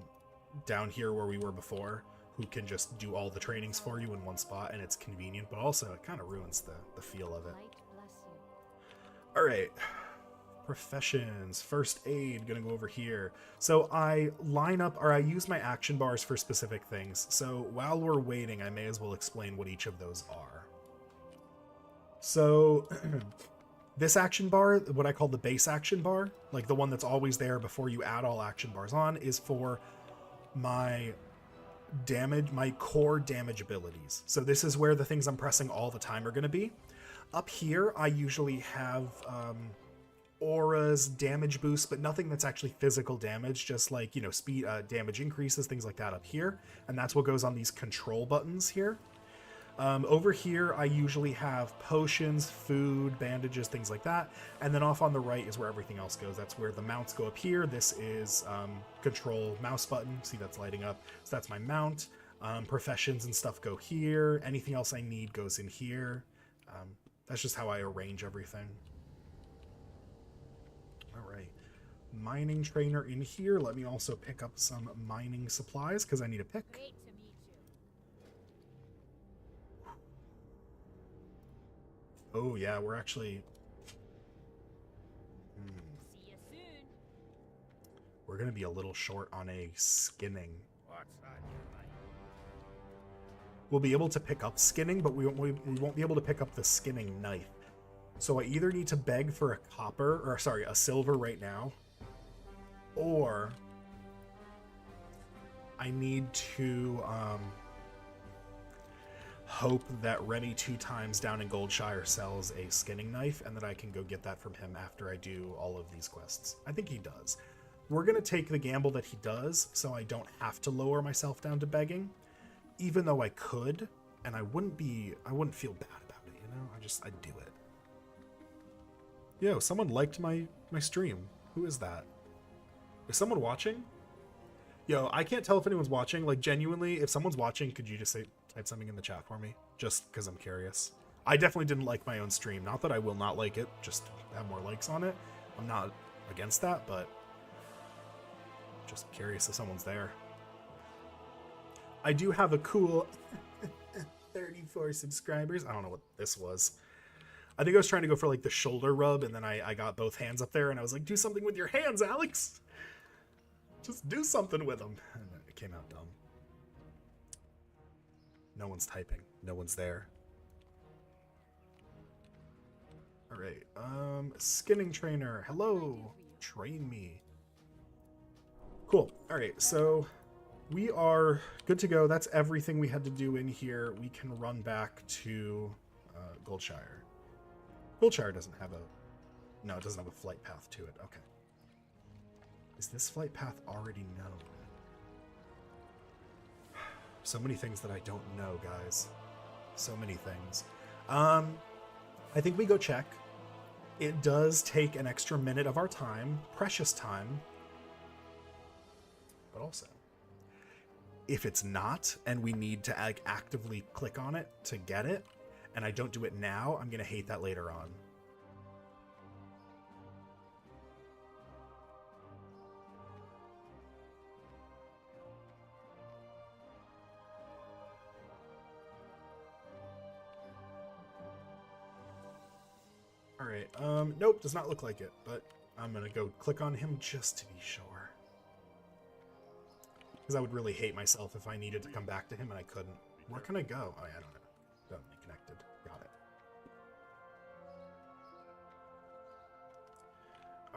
down here where we were before, who can just do all the trainings for you in one spot, and it's convenient, but also it kind of ruins the feel of it. Light bless you. All right. Professions, first aid, gonna go over here. So I line up, or I use my action bars for specific things. So while we're waiting, I may as well explain what each of those are. So this action bar, what I call the base action bar, like the one that's always there before you add all action bars on, is for my damage, my core damage abilities. So this is where the things I'm pressing all the time are gonna be. Up here, I usually have auras, damage boosts, but nothing that's actually physical damage, just like, you know, speed, damage increases, things like that up here. And that's what goes on these control buttons here. Over here, I usually have potions, food, bandages, things like that. And then off on the right is where everything else goes. That's where the mounts go up here. This is control mouse button. See, that's lighting up. So that's my mount. Professions and stuff go here. Anything else I need goes in here. That's just how I arrange everything. All right. Mining trainer in here. Let me also pick up some mining supplies because I need a pick. Great to meet you. Oh, yeah, we're actually... See you soon. We're going to be a little short on a skinning. We'll be able to pick up skinning, but we won't be able to pick up the skinning knife. So I either need to beg for a copper, or sorry, a silver right now, or I need to hope that Rennie 2 times down in Goldshire sells a skinning knife, and that I can go get that from him after I do all of these quests. I think he does. We're going to take the gamble that he does, so I don't have to lower myself down to begging, even though I could, and I wouldn't feel bad about it, you know? I'd do it. Yo, someone liked my stream. Who is that? Is someone watching? Yo, I can't tell if anyone's watching. Like, genuinely, if someone's watching, could you just type something in the chat for me? Just because I'm curious. I definitely didn't like my own stream. Not that I will not like it, just have more likes on it. I'm not against that, but just curious if someone's there. I do have a cool 34 subscribers. I don't know what this was. I think I was trying to go for like the shoulder rub, and then I got both hands up there, and I was like, do something with your hands, Alex. Just do something with them. And it came out dumb. No one's typing. No one's there. All right. Skinning trainer. Hello. Train me. Cool. All right. So we are good to go. That's everything we had to do in here. We can run back to Goldshire. Goldshire doesn't have a... No, it doesn't have a flight path to it. Okay. Is this flight path already known? So many things that I don't know, guys. So many things. I think we go check. It does take an extra minute of our time. Precious time. But also, if it's not, and we need to actively click on it to get it, and I don't do it now, I'm going to hate that later on. Alright, nope, does not look like it, but I'm going to go click on him just to be sure. Because I would really hate myself if I needed to come back to him and I couldn't. Where can I go? Oh, yeah, I don't know. Don't be connected. Got it.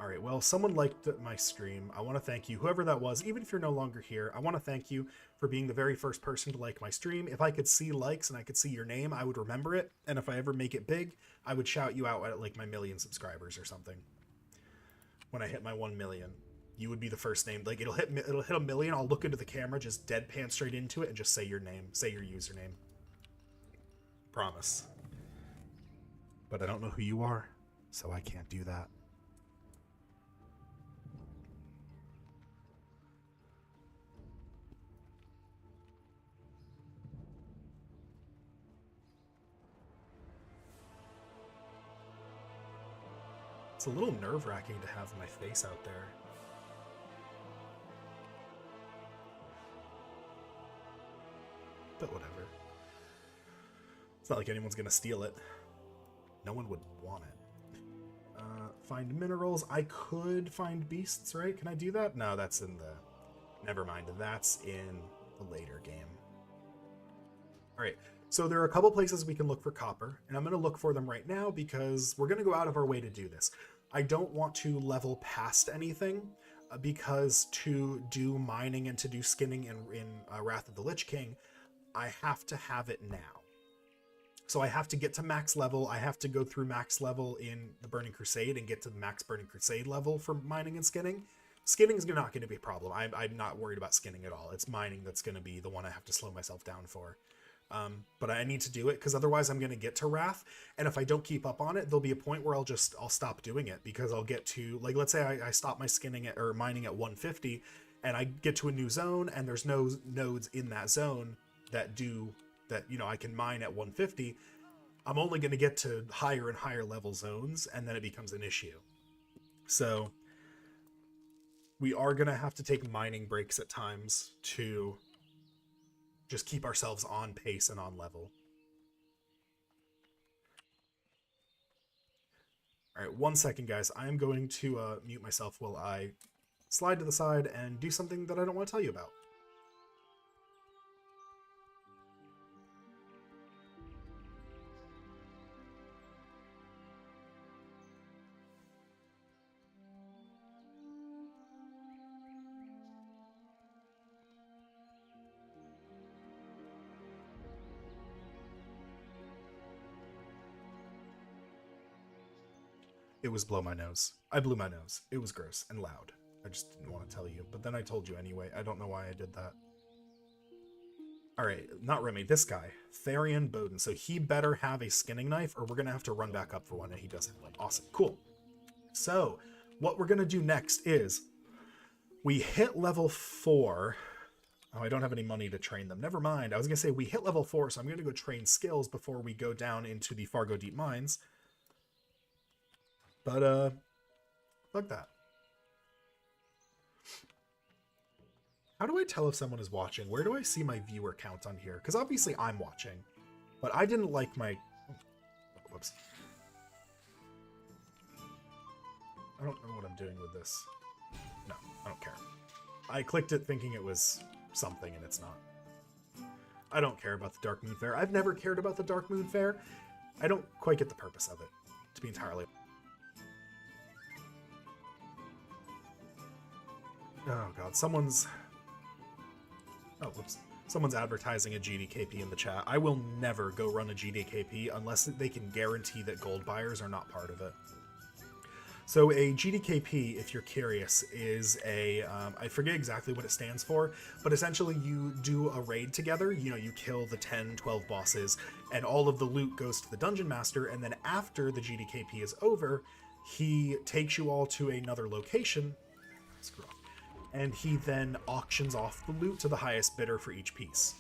Alright, well, someone liked my stream. I want to thank you, whoever that was, even if you're no longer here. I want to thank you for being the very first person to like my stream. If I could see likes and I could see your name, I would remember it. And if I ever make it big, I would shout you out at like my 1,000,000 subscribers or something. When I hit my 1 million. You would be the first name. Like, it'll hit 1 million. I'll look into the camera, just deadpan straight into it, and just say your name. Say your username. Promise. But I don't know who you are, so I can't do that. It's a little nerve-wracking to have my face out there. But whatever. It's not like anyone's gonna steal it. No one would want it. Find minerals. I could find beasts, right? Can I do that? No, that's in the... Never mind. That's in the later game. Alright, so there are a couple places we can look for copper, and I'm going to look for them right now because we're going to go out of our way to do this. I don't want to level past anything, because to do mining and to do skinning in Wrath of the Lich King, I have to have it now. So I have to get to max level. I have to go through max level in the Burning Crusade and get to the max Burning Crusade level for mining and skinning. Skinning is not going to be a problem. I'm not worried about skinning at all. It's mining that's going to be the one I have to slow myself down for. But I need to do it because otherwise I'm going to get to Wrath. And if I don't keep up on it, there'll be a point where I'll stop doing it because I'll get to, like, let's say I stop my skinning or mining at 150 and I get to a new zone and there's no nodes in that zone that I can mine at 150. I'm only going to get to higher and higher level zones and then it becomes an issue. So we are going to have to take mining breaks at times to just keep ourselves on pace and on level. All right, 1 second, guys. I am going to mute myself while I slide to the side and do something that I don't want to tell you about. It was blow my nose. I blew my nose. It was gross and loud. I just didn't want to tell you, but then I told you anyway. I don't know why I did that. All right, not Remy, this guy, Therian Bowden. So he better have a skinning knife or we're going to have to run back up for one and he doesn't. Awesome, cool. So what we're going to do next is we hit level 4. Oh, I don't have any money to train them. Never mind. I was going to say we hit level 4, so I'm going to go train skills before we go down into the Fargo Deep Mines. But, fuck that. How do I tell if someone is watching? Where do I see my viewer count on here? Because obviously I'm watching, but I didn't like my... Whoops. I don't know what I'm doing with this. No, I don't care. I clicked it thinking it was something, and it's not. I don't care about the Dark Moon Fair. I've never cared about the Dark Moon Fair. I don't quite get the purpose of it, to be entirely... Oh god, someone's... Oh, whoops. Someone's advertising a GDKP in the chat. I will never go run a GDKP unless they can guarantee that gold buyers are not part of it. So a GDKP, if you're curious, is a, I forget exactly what it stands for, but essentially you do a raid together, you know, you kill the 10, 12 bosses, and all of the loot goes to the Dungeon Master, and then after the GDKP is over, he takes you all to another location, screw off, and he then auctions off the loot to the highest bidder for each piece.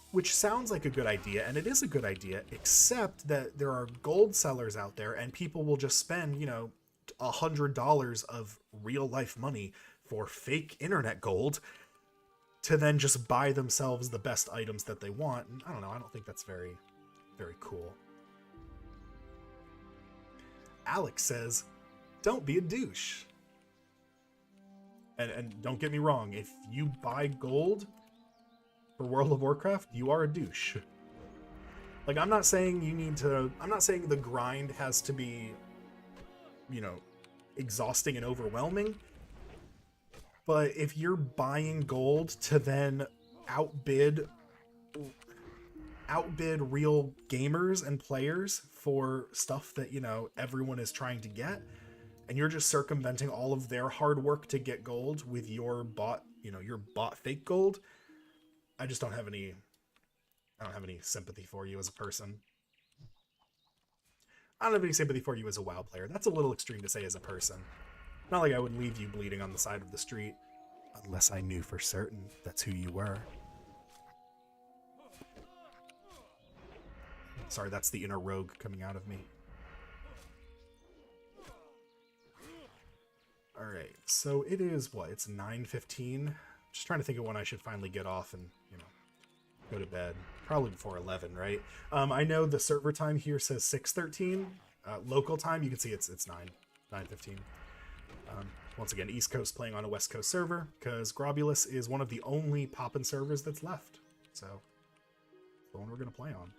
Which sounds like a good idea, and it is a good idea, except that there are gold sellers out there, and people will just spend, you know, $100 of real life money for fake internet gold to then just buy themselves the best items that they want. And I don't know, I don't think that's very, very cool. Alex says, don't be a douche. And don't get me wrong, if you buy gold for World of Warcraft, you are a douche. Like, I'm not saying you need to, I'm not saying the grind has to be, you know, exhausting and overwhelming, but if you're buying gold to then outbid real gamers and players for stuff that, you know, everyone is trying to get, and you're just circumventing all of their hard work to get gold with your bought, you know, your bought fake gold, I just don't have any, I don't have any sympathy for you as a person. I don't have any sympathy for you as a WoW player. That's a little extreme to say as a person. Not like I would leave you bleeding on the side of the street, unless I knew for certain that's who you were. Sorry, that's the inner rogue coming out of me. Alright, so it is, what, it's 9:15? Just trying to think of when I should finally get off and, you know, go to bed. Probably before 11, right? I know the server time here says 6:13. Local time, you can see it's 9:15. Once again, East Coast playing on a West Coast server, because Grobulus is one of the only poppin' servers that's left. So, the one we're going to play on.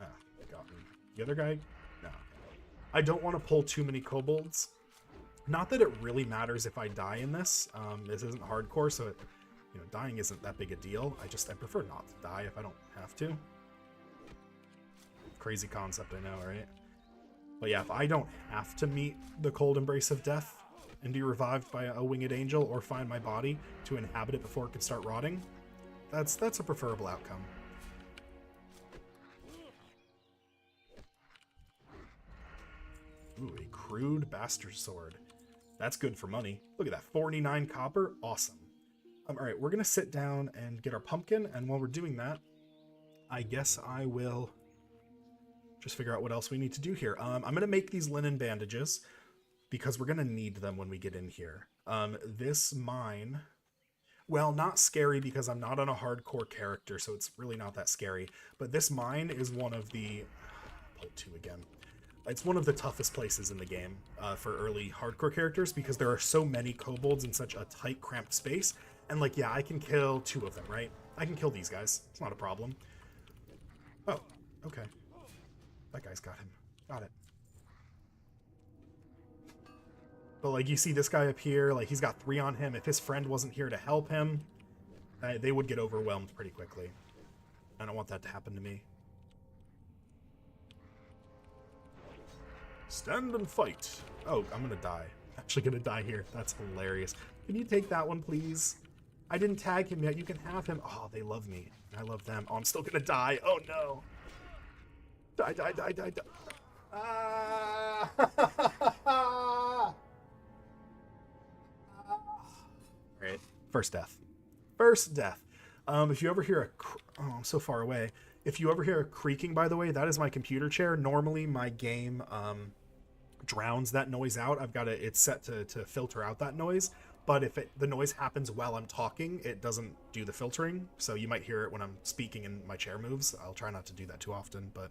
Ah, got me. The other guy? No. I don't want to pull too many kobolds. Not that it really matters if I die in this. This isn't hardcore, so it, you know, dying isn't that big a deal. I prefer not to die if I don't have to. Crazy concept, I know, right? But yeah, if I don't have to meet the cold embrace of death and be revived by a winged angel or find my body to inhabit it before it can start rotting, that's a preferable outcome. Ooh, a crude bastard sword. That's good for money. Look at that, 49 copper, awesome. All right, we're gonna sit down and get our pumpkin, and while we're doing that, I guess I will just figure out what else we need to do here. I'm gonna make these linen bandages because we're gonna need them when we get in here. This mine, well, not scary because I'm not on a hardcore character, so it's really not that scary, but this mine is one of the, pull 2 again. It's one of the toughest places in the game for early hardcore characters because there are so many kobolds in such a tight, cramped space. And, like, yeah, I can kill 2 of them, right? I can kill these guys. It's not a problem. Oh, okay. That guy's got him. Got it. But, like, you see this guy up here, like, he's got 3 on him. If his friend wasn't here to help him, they would get overwhelmed pretty quickly. I don't want that to happen to me. Stand and fight. Oh, I'm gonna die. I'm actually gonna die here. That's hilarious. Can you take that one, please? I didn't tag him yet. You can have him. Oh, they love me. I love them. Oh, I'm still gonna die. Oh, no. Die, die, die, die, die. Ah! First death. First death. If you ever hear oh, I'm so far away. If you ever hear a creaking, by the way, that is my computer chair. Normally my game drowns that noise out. I've got it's set to filter out that noise. But if the noise happens while I'm talking, it doesn't do the filtering. So you might hear it when I'm speaking and my chair moves. I'll try not to do that too often. But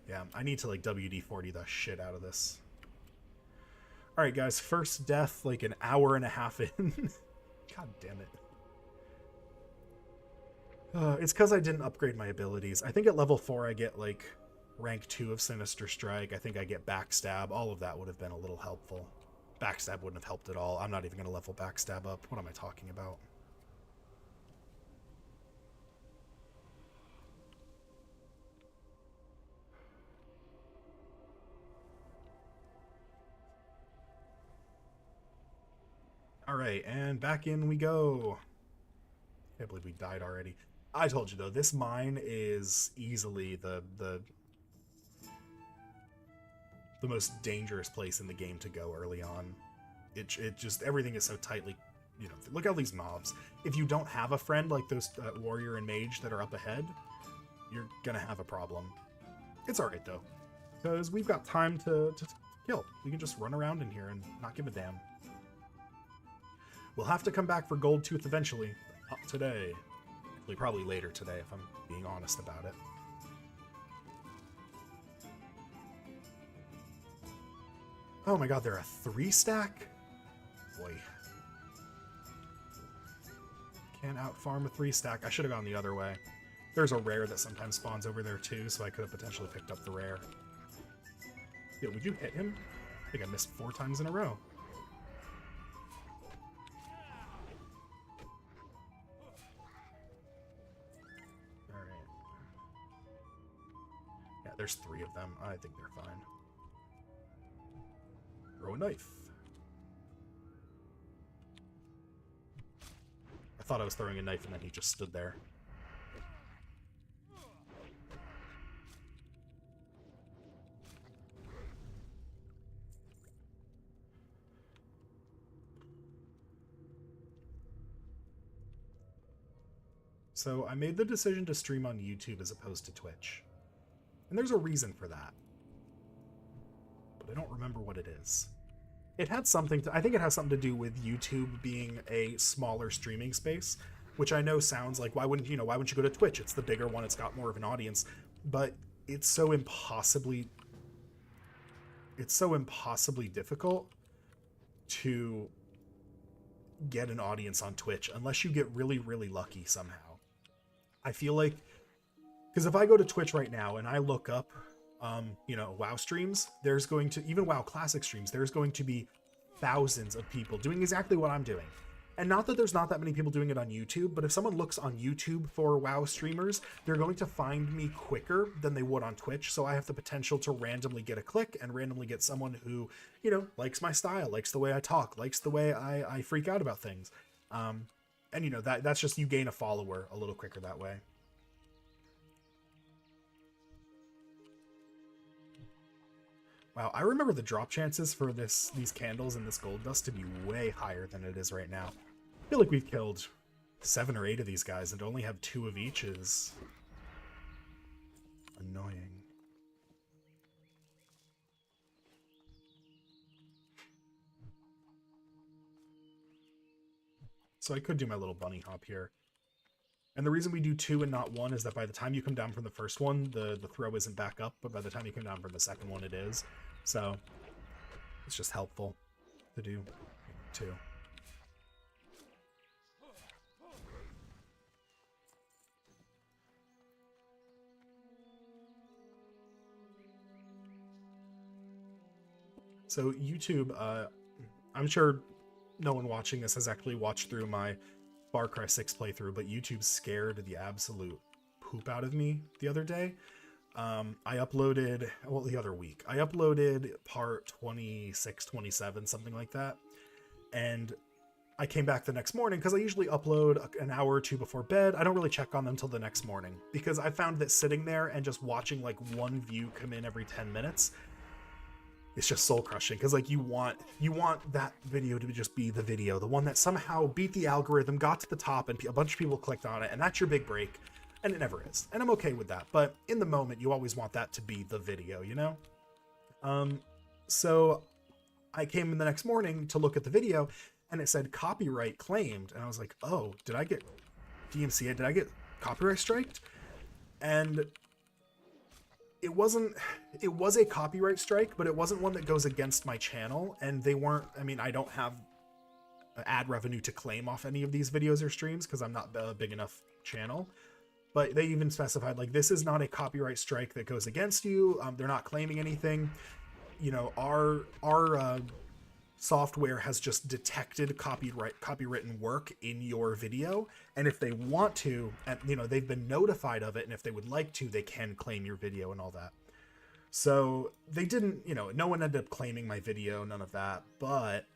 yeah, I need to like WD-40 the shit out of this. All right, guys, first death like an hour and a half in. God damn it. It's because I didn't upgrade my abilities. I think at level 4 I get like rank 2 of Sinister Strike. I think I get Backstab. All of that would have been a little helpful. Backstab wouldn't have helped at all. I'm not even going to level Backstab up. What am I talking about? All right, and back in we go. Can't believe we died already. I told you though, this mine is easily the most dangerous place in the game to go early on. It just, everything is so tightly, you know, look at all these mobs. If you don't have a friend like those warrior and mage that are up ahead, you're gonna have a problem. It's all right though, because we've got time to kill. We can just run around in here and not give a damn. We'll have to come back for Gold Tooth eventually. Not today. Actually, probably later today if I'm being honest about it. Oh my god, they're a 3-stack? Boy. Can't out-farm a 3-stack. I should have gone the other way. There's a rare that sometimes spawns over there too, so I could have potentially picked up the rare. Yeah, would you hit him? I think I missed 4 times in a row. Alright. Yeah, there's 3 of them. I think they're fine. Throw a knife. I thought I was throwing a knife and then he just stood there. So I made the decision to stream on YouTube as opposed to Twitch. And there's a reason for that. But I don't remember what it is. It had something to, I think it has something to do with YouTube being a smaller streaming space, which I know sounds like, why wouldn't you go to Twitch? It's the bigger one, it's got more of an audience, but it's so impossibly difficult to get an audience on Twitch unless you get really, really lucky somehow. I feel like, because if I go to Twitch right now and I look up WoW streams, there's going to, even WoW Classic streams, there's going to be thousands of people doing exactly what I'm doing. And not that there's not that many people doing it on YouTube, but if someone looks on YouTube for WoW streamers, they're going to find me quicker than they would on Twitch. So I have the potential to randomly get a click and randomly get someone who, likes my style, likes the way I talk, likes the way I freak out about things. And that's just, you gain a follower a little quicker that way. Wow, I remember the drop chances for these candles and this gold dust to be way higher than it is right now. I feel like we've killed 7 or 8 of these guys and to only have 2 of each is annoying. So I could do my little bunny hop here. And the reason we do 2 and not 1 is that by the time you come down from the first one, the throw isn't back up, but by the time you come down from the second one, it is. So it's just helpful to do 2. So YouTube, I'm sure no one watching this has actually watched through my Far Cry 6 playthrough, but YouTube scared the absolute poop out of me the other day. I uploaded, the other week, I uploaded part 26, 27, something like that. And I came back the next morning because I usually upload an hour or 2 before bed. I don't really check on them until the next morning because I found that sitting there and just watching like one view come in every 10 minutes, it's just soul crushing, because like you want that video to just be the video, the one that somehow beat the algorithm, got to the top, and a bunch of people clicked on it, and that's your big break. And it never is, and I'm okay with that. But in the moment, you always want that to be the video, you know. So I came in the next morning to look at the video, and it said copyright claimed, and I was like, oh, did I get DMCA? Did I get copyright striked? And it was a copyright strike, but it wasn't one that goes against my channel, and they weren't, I mean, I don't have ad revenue to claim off any of these videos or streams because I'm not a big enough channel. But they even specified, like, this is not a copyright strike that goes against you. They're not claiming anything. You know, our software has just detected copywritten work in your video, and if they want to, and you know, they've been notified of it, and if they would like to, they can claim your video and all that. So they didn't, you know, no one ended up claiming my video, none of that, but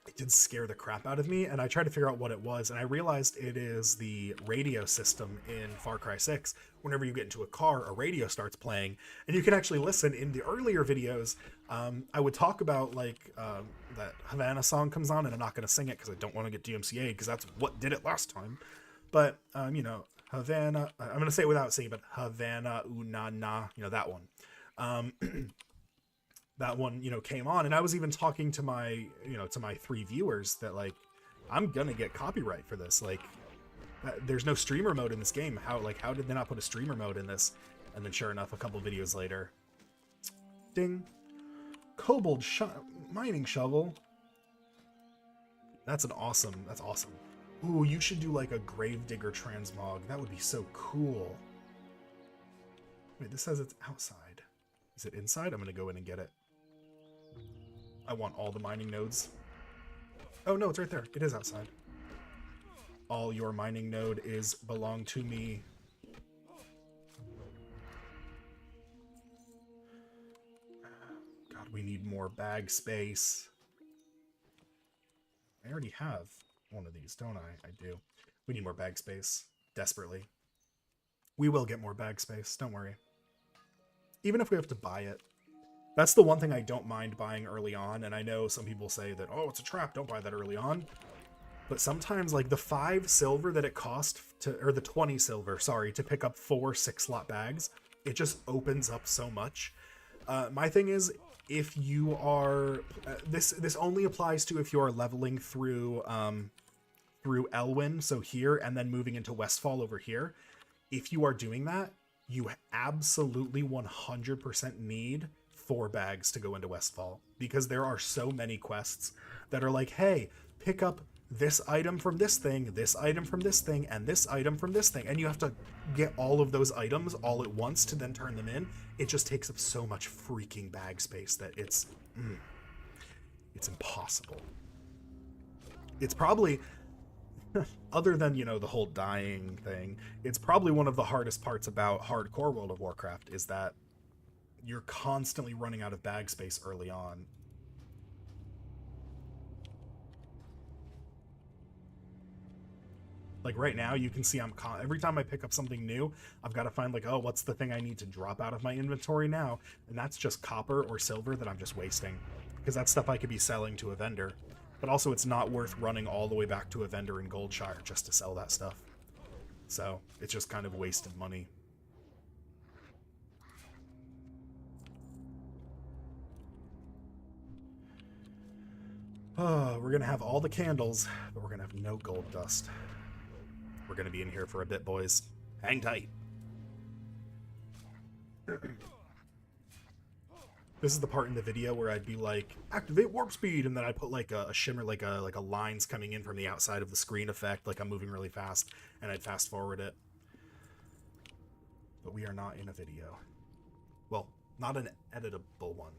it did scare the crap out of me, and I tried to figure out what it was, and I realized it is the radio system in Far Cry 6. Whenever you get into a car, a radio starts playing, and you can actually listen. In the earlier videos, I would talk about, like, that Havana song comes on, and I'm not going to sing it because I don't want to get DMCA, because that's what did it last time. But, you know, Havana, I'm going to say it without saying, but Havana, Una, Na, you know, that one. That one, you know, came on, and I was even talking to my, you know, to my 3 viewers that, like, I'm gonna get copyright for this. Like, there's no streamer mode in this game. How did they not put a streamer mode in this? And then sure enough, a couple videos later, ding, kobold mining shovel. That's awesome. Ooh, you should do like a gravedigger transmog. That would be so cool. Wait, this says it's outside. Is it inside? I'm gonna go in and get it. I want all the mining nodes. Oh no, it's right there. It is outside. All your mining node belong to me. God, we need more bag space. I already have one of these, don't I? I do. We need more bag space. Desperately. We will get more bag space, don't worry. Even if we have to buy it. That's the one thing I don't mind buying early on, and I know some people say that, oh, it's a trap, don't buy that early on. But sometimes, like, the 5 silver that it cost to, or the 20 silver, sorry, to pick up 4 6-slot bags, it just opens up so much. My thing is, if you are, this only applies to if you are leveling through Elwyn, so here, and then moving into Westfall over here. If you are doing that, you absolutely 100% need 4 bags to go into Westfall, because there are so many quests that are like, hey, pick up this item from this thing, this item from this thing, and this item from this thing, and you have to get all of those items all at once to then turn them in. It just takes up so much freaking bag space that it's impossible. It's probably, other than, you know, the whole dying thing, it's probably one of the hardest parts about hardcore World of Warcraft, is that you're constantly running out of bag space early on. Like right now, you can see every time I pick up something new, I've got to find, like, oh, what's the thing I need to drop out of my inventory now? And that's just copper or silver that I'm just wasting, because that's stuff I could be selling to a vendor. But also, it's not worth running all the way back to a vendor in Goldshire just to sell that stuff. So it's just kind of wasted money. Oh, we're gonna have all the candles, but we're gonna have no gold dust. We're gonna be in here for a bit, boys. Hang tight. This is the part in the video where I'd be like, activate warp speed, and then I put like a shimmer, like a lines coming in from the outside of the screen effect, like I'm moving really fast, and I'd fast forward it. But we are not in a video. Well, not an editable one.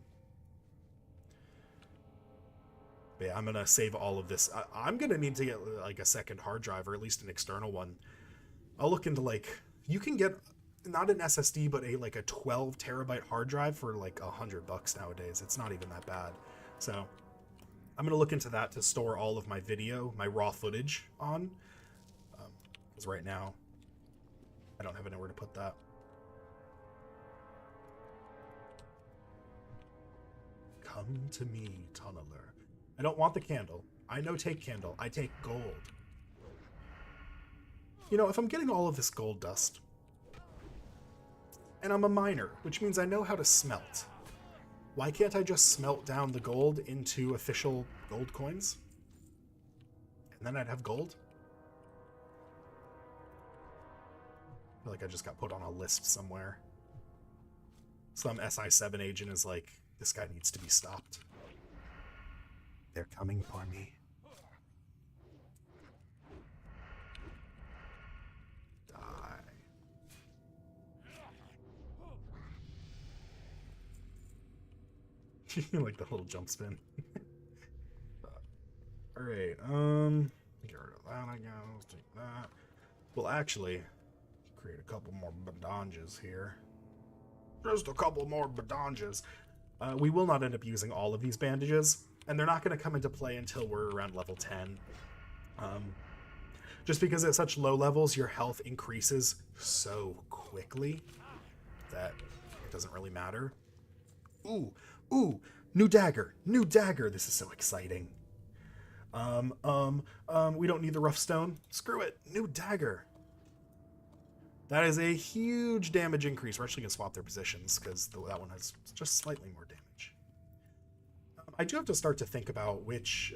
But yeah, I'm gonna save all of this. I'm gonna need to get like a second hard drive, or at least an external one. I'll look into, like, you can get not an SSD, but like a 12 terabyte hard drive for like $100 nowadays. It's not even that bad. So I'm gonna look into that to store all of my video, my raw footage on. Because right now I don't have anywhere to put that. Come to me, tunneler. I don't want the candle. I no take candle. I take gold. You know, if I'm getting all of this gold dust, and I'm a miner, which means I know how to smelt, why can't I just smelt down the gold into official gold coins? And then I'd have gold? I feel like I just got put on a list somewhere. Some SI7 agent is like, this guy needs to be stopped. They're coming for me. Like the little jump spin. Alright, get rid of that, I guess. Let's take that. We'll actually create a couple more badonjas here. Just a couple more badonjas. We will not end up using all of these bandages, and they're not going to come into play until we're around level 10. Just because at such low levels, your health increases so quickly that it doesn't really matter. Ooh, new dagger, new dagger. This is so exciting. We don't need the rough stone. Screw it, new dagger. That is a huge damage increase. We're actually gonna swap their positions because that one has just slightly more damage. I do have to start to think about which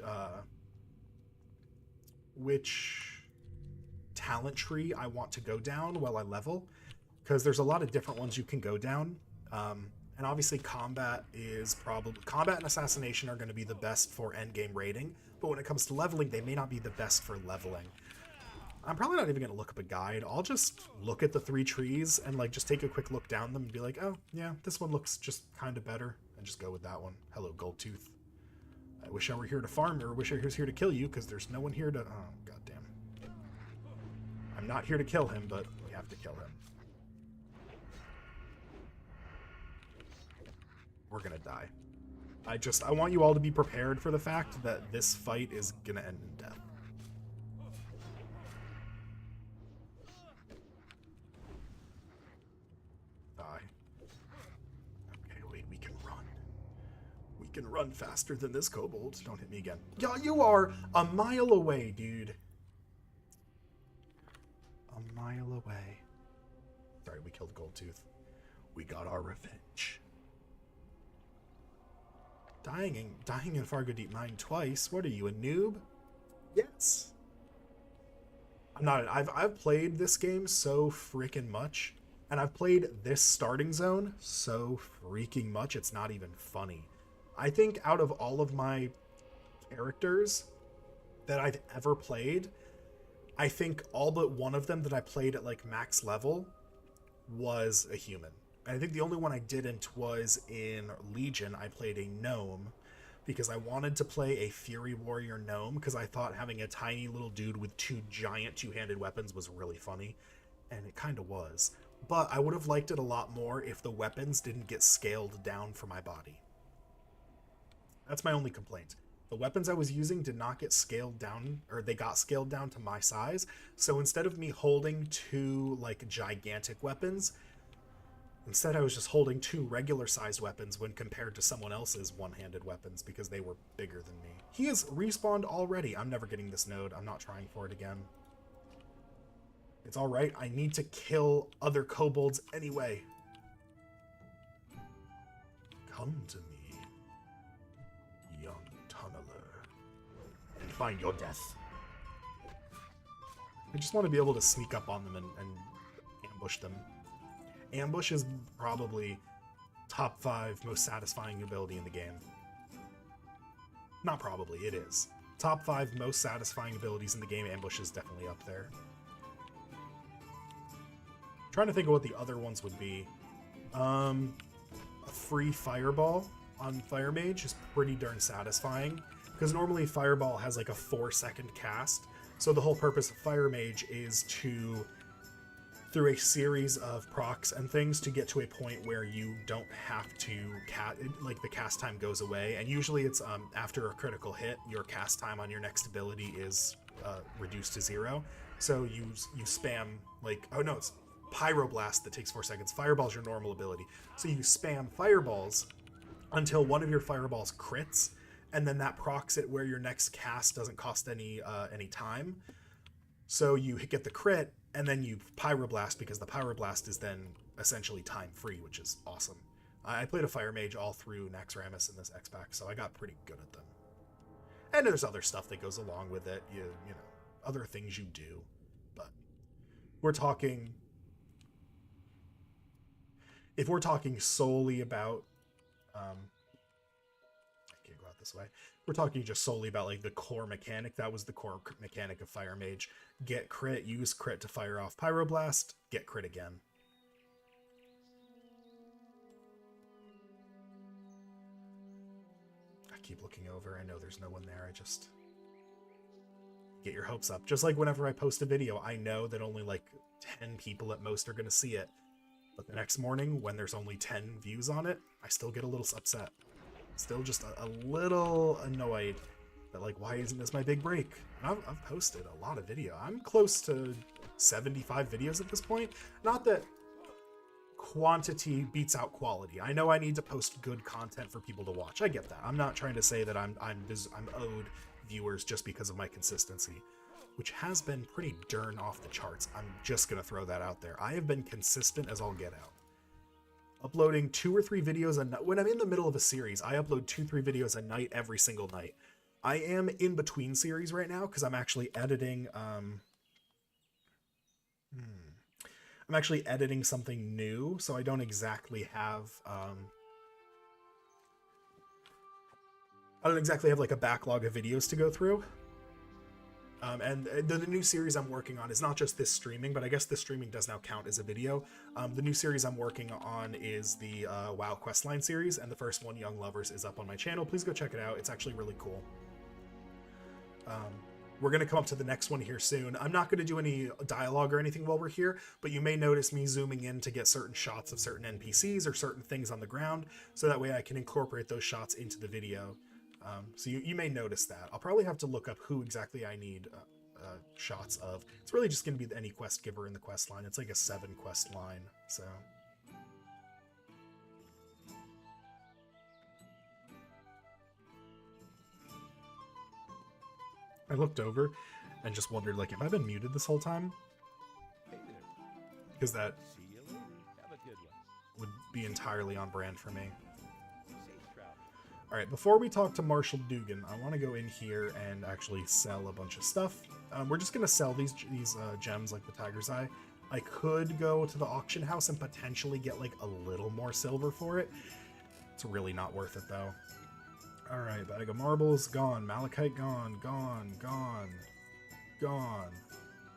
talent tree I want to go down while I level, because there's a lot of different ones you can go down. And obviously combat and assassination are going to be the best for endgame rating, but when it comes to leveling, they may not be the best for leveling. I'm probably not even going to look up a guide. I'll just look at the 3 trees and like just take a quick look down them and be like, oh yeah, this one looks just kind of better, and just go with that one. Hello, Gold Tooth. I wish I were here to farm, or wish I was here to kill you, because there's no one here to... Oh, goddamn. I'm not here to kill him, but we have to kill him. We're gonna die. I want you all to be prepared for the fact that this fight is gonna end in death. Die. Okay, wait, we can run. We can run faster than this kobold. Don't hit me again. Yeah, you are a mile away, dude. A mile away. Sorry, we killed Goldtooth. We got our revenge. Dying in Fargo Deep Mine twice. What are you, a noob? Yes. I'm not. I've played this game so freaking much, and I've played this starting zone so freaking much. It's not even funny. I think out of all of my characters that I've ever played, I think all but one of them that I played at like max level was a human. I think the only one I didn't was in Legion. I played a gnome because I wanted to play a Fury Warrior gnome because I thought having a tiny little dude with 2 giant 2-handed weapons was really funny, and it kind of was. But I would have liked it a lot more if the weapons didn't get scaled down for my body. That's my only complaint. The weapons I was using did not get scaled down, or they got scaled down to my size. So instead of me holding 2 like gigantic weapons, instead, I was just holding 2 regular-sized weapons when compared to someone else's one-handed weapons because they were bigger than me. He has respawned already. I'm never getting this node. I'm not trying for it again. It's alright. I need to kill other kobolds anyway. Come to me, young tunneler, and find your death. I just want to be able to sneak up on them and ambush them. Ambush is probably top 5 most satisfying ability in the game. Not probably, it is. Top 5 most satisfying abilities in the game, Ambush is definitely up there. I'm trying to think of what the other ones would be. A free Fireball on Fire Mage is pretty darn satisfying, because normally Fireball has like a 4-second cast, so the whole purpose of Fire Mage is to, through a series of procs and things, to get to a point where you don't have to like the cast time goes away, and usually it's after a critical hit, your cast time on your next ability is reduced to 0. So you spam like, oh no, it's Pyroblast that takes 4 seconds. Fireball's your normal ability, so you spam fireballs until one of your fireballs crits, and then that procs it where your next cast doesn't cost any time. So you get the crit, and then you pyroblast, because the pyroblast is then essentially time free, which is awesome. I played a fire mage all through Naxxramas in this X pack, so I got pretty good at them. And there's other stuff that goes along with it, you know, other things you do. But we're talking, if we're talking solely about, I can't go out this way. We're talking just solely about like the core mechanic. That was the core mechanic of Fire Mage. Get crit, use crit to fire off Pyroblast, get crit again. I keep looking over. I know there's no one there. I just get your hopes up. Just like whenever I post a video, I know that only like 10 people at most are going to see it. But the next morning, when there's only 10 views on it, I still get a little upset. Still just a little annoyed that, like, why isn't this my big break? And I've posted a lot of video. I'm close to 75 videos at this point. Not that quantity beats out quality. I know I need to post good content for people to watch. I get that. I'm not trying to say that I'm owed viewers just because of my consistency, which has been pretty darn off the charts. I'm just gonna throw that out there. I have been consistent as all get out. Uploading 2 or 3 videos a night. When I'm in the middle of a series, I upload 2-3 videos a night every single night. I am in between series right now because I'm actually editing I'm actually editing something new, so I don't exactly have like a backlog of videos to go through. And the new series I'm working on is not just this streaming, but I guess this streaming does now count as a video. The new series I'm working on is the WoW Questline series, and the first one, Young Lovers, is up on my channel. Please go check it out. It's actually really cool. We're going to come up to the next one here soon. I'm not going to do any dialogue or anything while we're here, but you may notice me zooming in to get certain shots of certain NPCs or certain things on the ground, so that way I can incorporate those shots into the video. So you may notice that. I'll probably have to look up who exactly I need shots of. It's really just going to be any quest giver in the quest line. It's like a 7 quest line, so... I looked over and just wondered, like, have I been muted this whole time? Hey there. Because that See you later. Have a good one. would be entirely on brand for me. Safe travel. All right, before we talk to Marshall Dugan, I want to go in here and actually sell a bunch of stuff. We're just going to sell these gems like the Tiger's Eye. I could go to the auction house and potentially get like a little more silver for it. It's really not worth it though. All right, bag of marbles, gone. Malachite, gone, gone, gone, gone,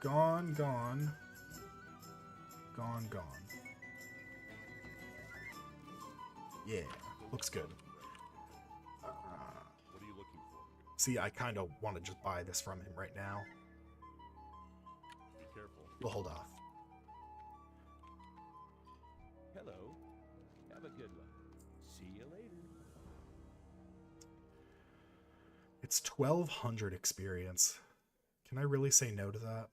gone, gone, gone, gone. Yeah, looks good. What are you looking for? See, I kind of want to just buy this from him right now. Be careful. We'll hold off. Hello. Have a good one. See you later. It's 1,200 experience. Can I really say no to that?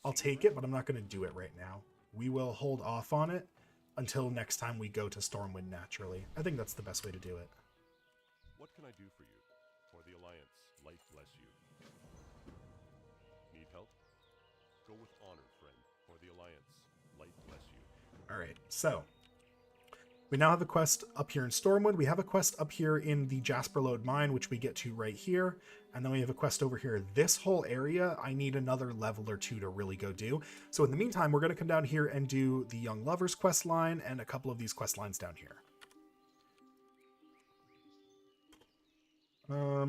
I'll take it, but I'm not going to do it right now. We will hold off on it until next time we go to Stormwind naturally. I think that's the best way to do it. What can I do for you? For the Alliance, light bless you. Need help? Go with honor, friend. For the Alliance, light bless you. All right, so we now have a quest up here in Stormwind. We have a quest up here in the Jasperlode Mine, which we get to right here. And then we have a quest over here. This whole area, I need another level or 2 to really go do. So in the meantime, we're going to come down here and do the Young Lovers quest line and a couple of these quest lines down here.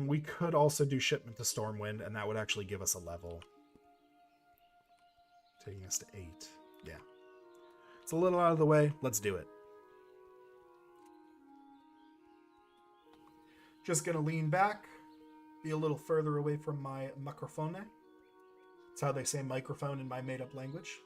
We could also do Shipment to Stormwind, and that would actually give us a level. Taking us to 8. Yeah. It's a little out of the way. Let's do it. Just gonna lean back, be a little further away from my microphone. That's how they say microphone in my made-up language.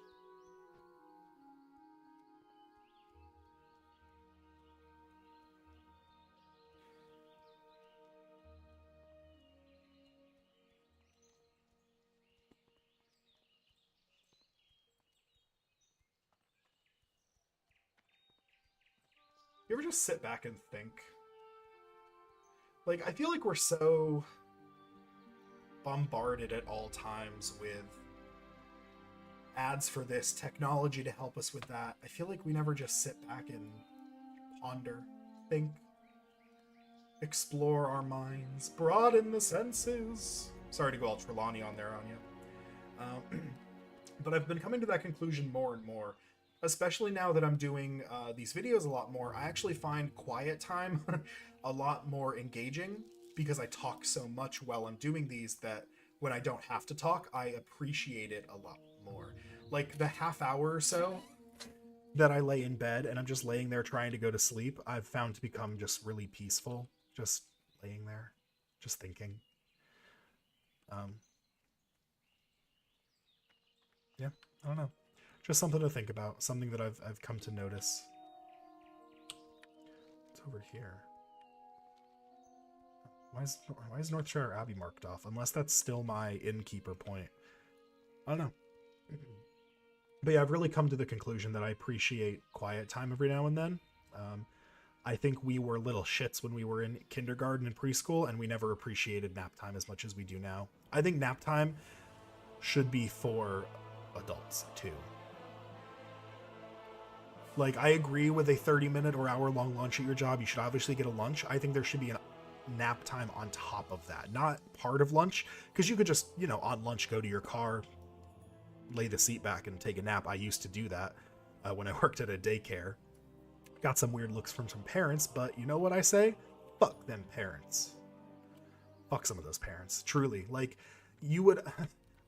You ever just sit back and think? Like, I feel like we're so bombarded at all times with ads for this, technology to help us with that. I feel like we never just sit back and ponder, think, explore our minds, broaden the senses. Sorry to go all Trelawney on there on you. But I've been coming to that conclusion more and more, especially now that I'm doing these videos a lot more. I actually find quiet time a lot more engaging because I talk so much while I'm doing these that when I don't have to talk, I appreciate it a lot more. Like the half hour or so that I lay in bed and I'm just laying there trying to go to sleep, I've found to become just really peaceful. Just laying there, just thinking. Yeah, I don't know. Just something to think about. Something that I've come to notice. It's over here. Why is Northshire Abbey marked off? Unless that's still my innkeeper point. I don't know. But yeah, I've really come to the conclusion that I appreciate quiet time every now and then. I think we were little shits when we were in kindergarten and preschool, and we never appreciated nap time as much as we do now. I think nap time should be for adults too. Like, I agree with a 30-minute or hour-long lunch at your job. You should obviously get a lunch. I think there should be a nap time on top of that, not part of lunch, because you could just, you know, on lunch go to your car, lay the seat back and take a nap. I used to do that when I worked at a daycare. Got some weird looks from some parents, but you know what I say? Fuck them parents. Fuck some of those parents. Truly. Like, you would...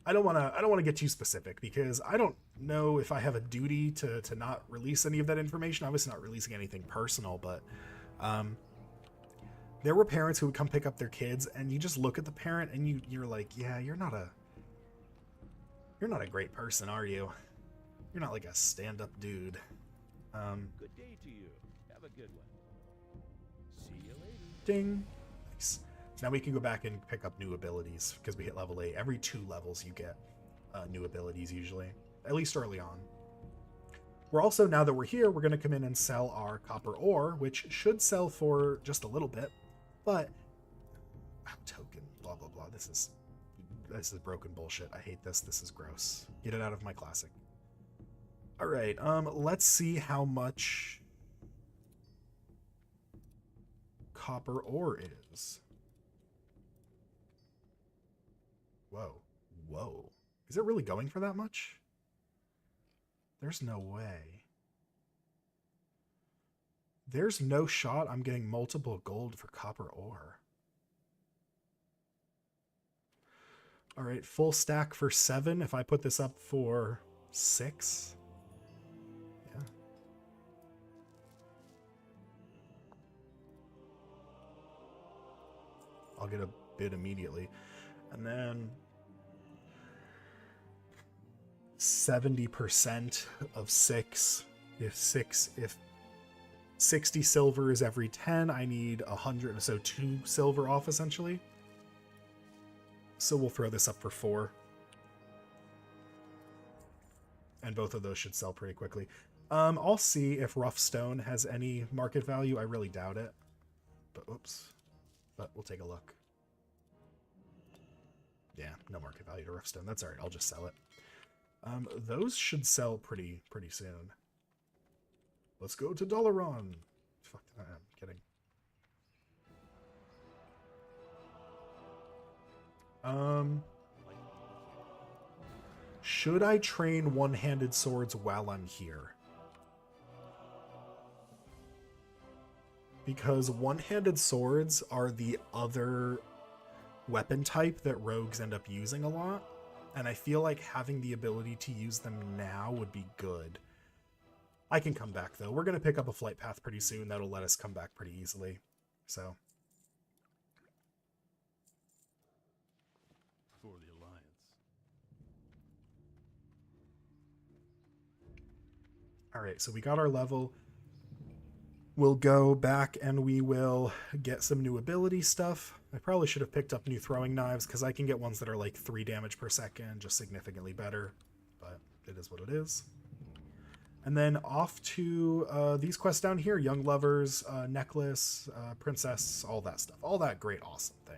I don't want to get too specific because I don't know if I have a duty to not release any of that information. Obviously not releasing anything personal, but there were parents who would come pick up their kids and you just look at the parent and you're like, yeah, you're not a great person, are you? You're not like a stand-up dude. Good day to you. Have a good one. See you later. Ding. Nice. So now we can go back and pick up new abilities because we hit level 8. Every 2 levels you get new abilities usually, at least early on. We're also, now that we're here, we're going to come in and sell our copper ore, which should sell for just a little bit, but token, blah, blah, blah. This is broken bullshit. I hate this. This is gross. Get it out of my classic. All right. Let's see how much copper ore is. Whoa. Is it really going for that much? There's no way. There's no shot I'm getting multiple gold for copper ore. All right, full stack for 7. If I put this up for 6. Yeah. I'll get a bid immediately. And then 70% of 6. If 60 silver is every 10, I need 100, so 2 silver off essentially. So we'll throw this up for 4. And both of those should sell pretty quickly. I'll see if rough stone has any market value. I really doubt it. But oops. But we'll take a look. Yeah, no market value to rough stone. That's all right. I'll just sell it. Those should sell pretty soon. Let's go to Dalaran. Fuck, I'm kidding. Should I train one-handed swords while I'm here? Because one-handed swords are the other weapon type that rogues end up using a lot, and I feel like having the ability to use them now would be good. I can come back though. We're going to pick up a flight path pretty soon that'll let us come back pretty easily. So For the Alliance. all right, so we got our level. We'll go back and we will get some new ability stuff. I probably should have picked up new throwing knives because I can get ones that are like 3 damage per second, just significantly better, but it is what it is. And then off to these quests down here, Young Lovers, Necklace, Princess, all that stuff. All that great, awesome thing.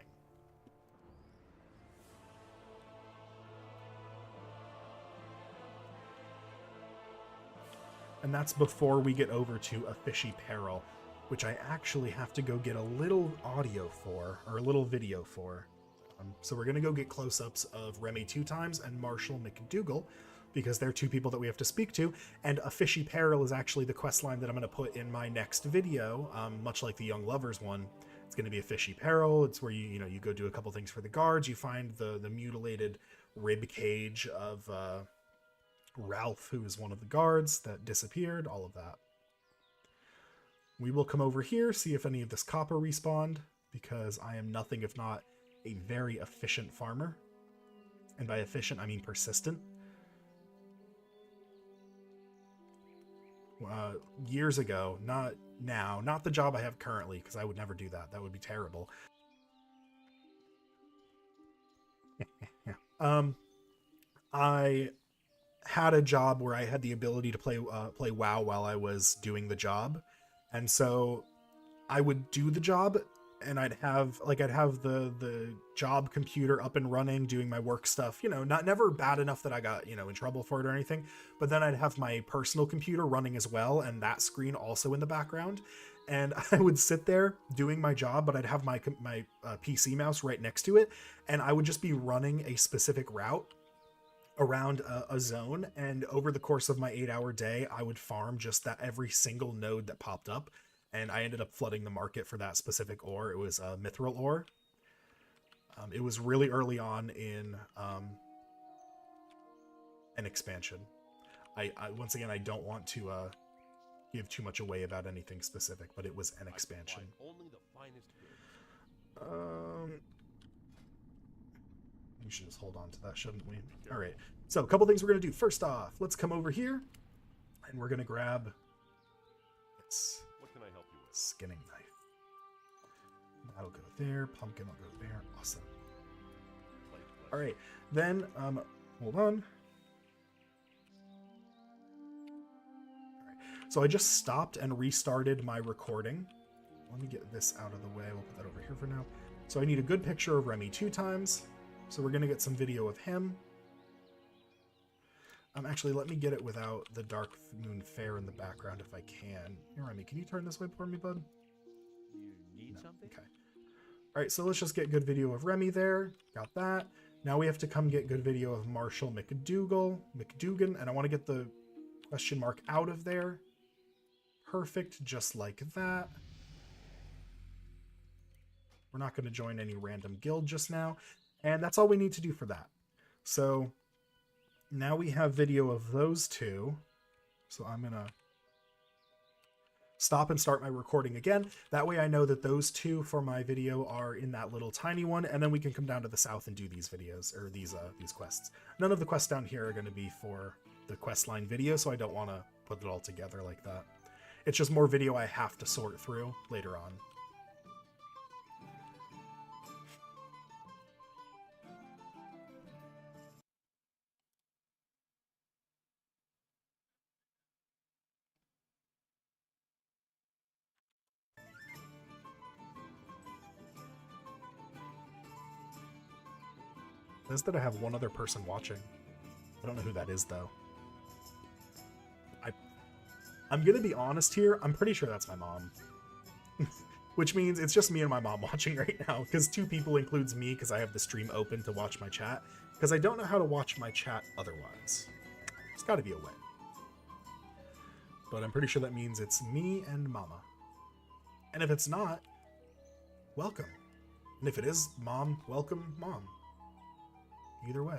And that's before we get over to A Fishy Peril, which I actually have to go get a little audio for, or a little video for. So we're going to go get close-ups of Remy 2 times and Marshall McDougal, because they're two people that we have to speak to, and A Fishy Peril is actually the quest line that I'm going to put in my next video, much like the Young Lovers one. It's going to be A Fishy Peril. It's where you go do a couple things for the guards. You find the mutilated rib cage of Ralph, who is one of the guards that disappeared, all of that. We will come over here, see if any of this copper respawned, because I am nothing if not a very efficient farmer. And by efficient, I mean persistent. Years ago, not now, not the job I have currently, because I would never do that. That would be terrible. I had a job where I had the ability to play WoW while I was doing the job, and so I would do the job, and I'd have the job computer up and running, doing my work stuff, never bad enough that I got, in trouble for it or anything. But then I'd have my personal computer running as well, and that screen also in the background. And I would sit there doing my job, but I'd have my PC mouse right next to it. And I would just be running a specific route around a zone. And over the course of my 8-hour day, I would farm just that every single node that popped up. And I ended up flooding the market for that specific ore. It was mithril ore. It was really early on in an expansion. I once again, I don't want to give too much away about anything specific, but it was an expansion. Only the finest goods. We should just hold on to that, shouldn't we? All right. So a couple things we're going to do. First off, let's come over here, and we're going to grab its What can I help you with? skinning knife. That'll go there. Pumpkin will go there. Awesome. All right. Then, hold on. All right. So I just stopped and restarted my recording. Let me get this out of the way. We'll put that over here for now. So I need a good picture of Remy 2 times. So we're going to get some video of him. Actually, let me get it without the Dark Moon Fair in the background if I can. Here, Remy, can you turn this way for me, bud? You need something? Okay. All right, so let's just get good video of Remy there. Got that. Now we have to come get good video of Marshall McDougan, and I want to get the question mark out of there. Perfect, just like that. We're not going to join any random guild just now, and that's all we need to do for that. So now we have video of those two. So I'm going to stop and start my recording again. That way I know that those two for my video are in that little tiny one, and then we can come down to the south and do these videos, or these quests. None of the quests down here are going to be for the quest line video, so I don't want to put it all together like that. It's just more video I have to sort through later on. It says that I have one other person watching. I don't know who that is, though. I'm gonna be honest here. I'm pretty sure that's my mom. Which means it's just me and my mom watching right now, because 2 people includes me, because I have the stream open to watch my chat, because I don't know how to watch my chat otherwise. There's got to be a way. But I'm pretty sure that means it's me and Mama. And if it's not, welcome. And if it is Mom, welcome, Mom. Either way.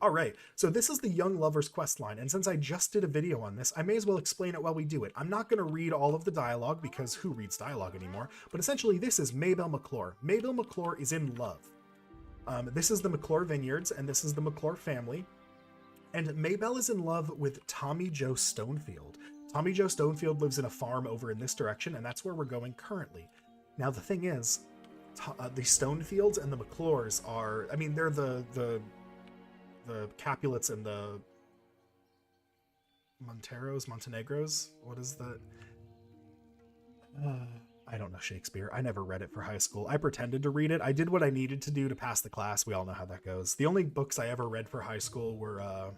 All right, so this is the Young Lovers questline, and since I just did a video on this, I may as well explain it while we do it. I'm not going to read all of the dialogue, because who reads dialogue anymore? But essentially, this is Maybelle McClure. Maybelle McClure is in love. This is the McClure Vineyards, and this is the McClure family. And Maybelle is in love with Tommy Joe Stonefield. Tommy Joe Stonefield lives in a farm over in this direction, and that's where we're going currently. Now, the thing is, the Stonefields and the McClures are, I mean, they're the Capulets and the Montenegros. What is that? I don't know Shakespeare. I never read it for high school. I pretended to read it. I did what I needed to do to pass the class. We all know how that goes. The only books I ever read for high school were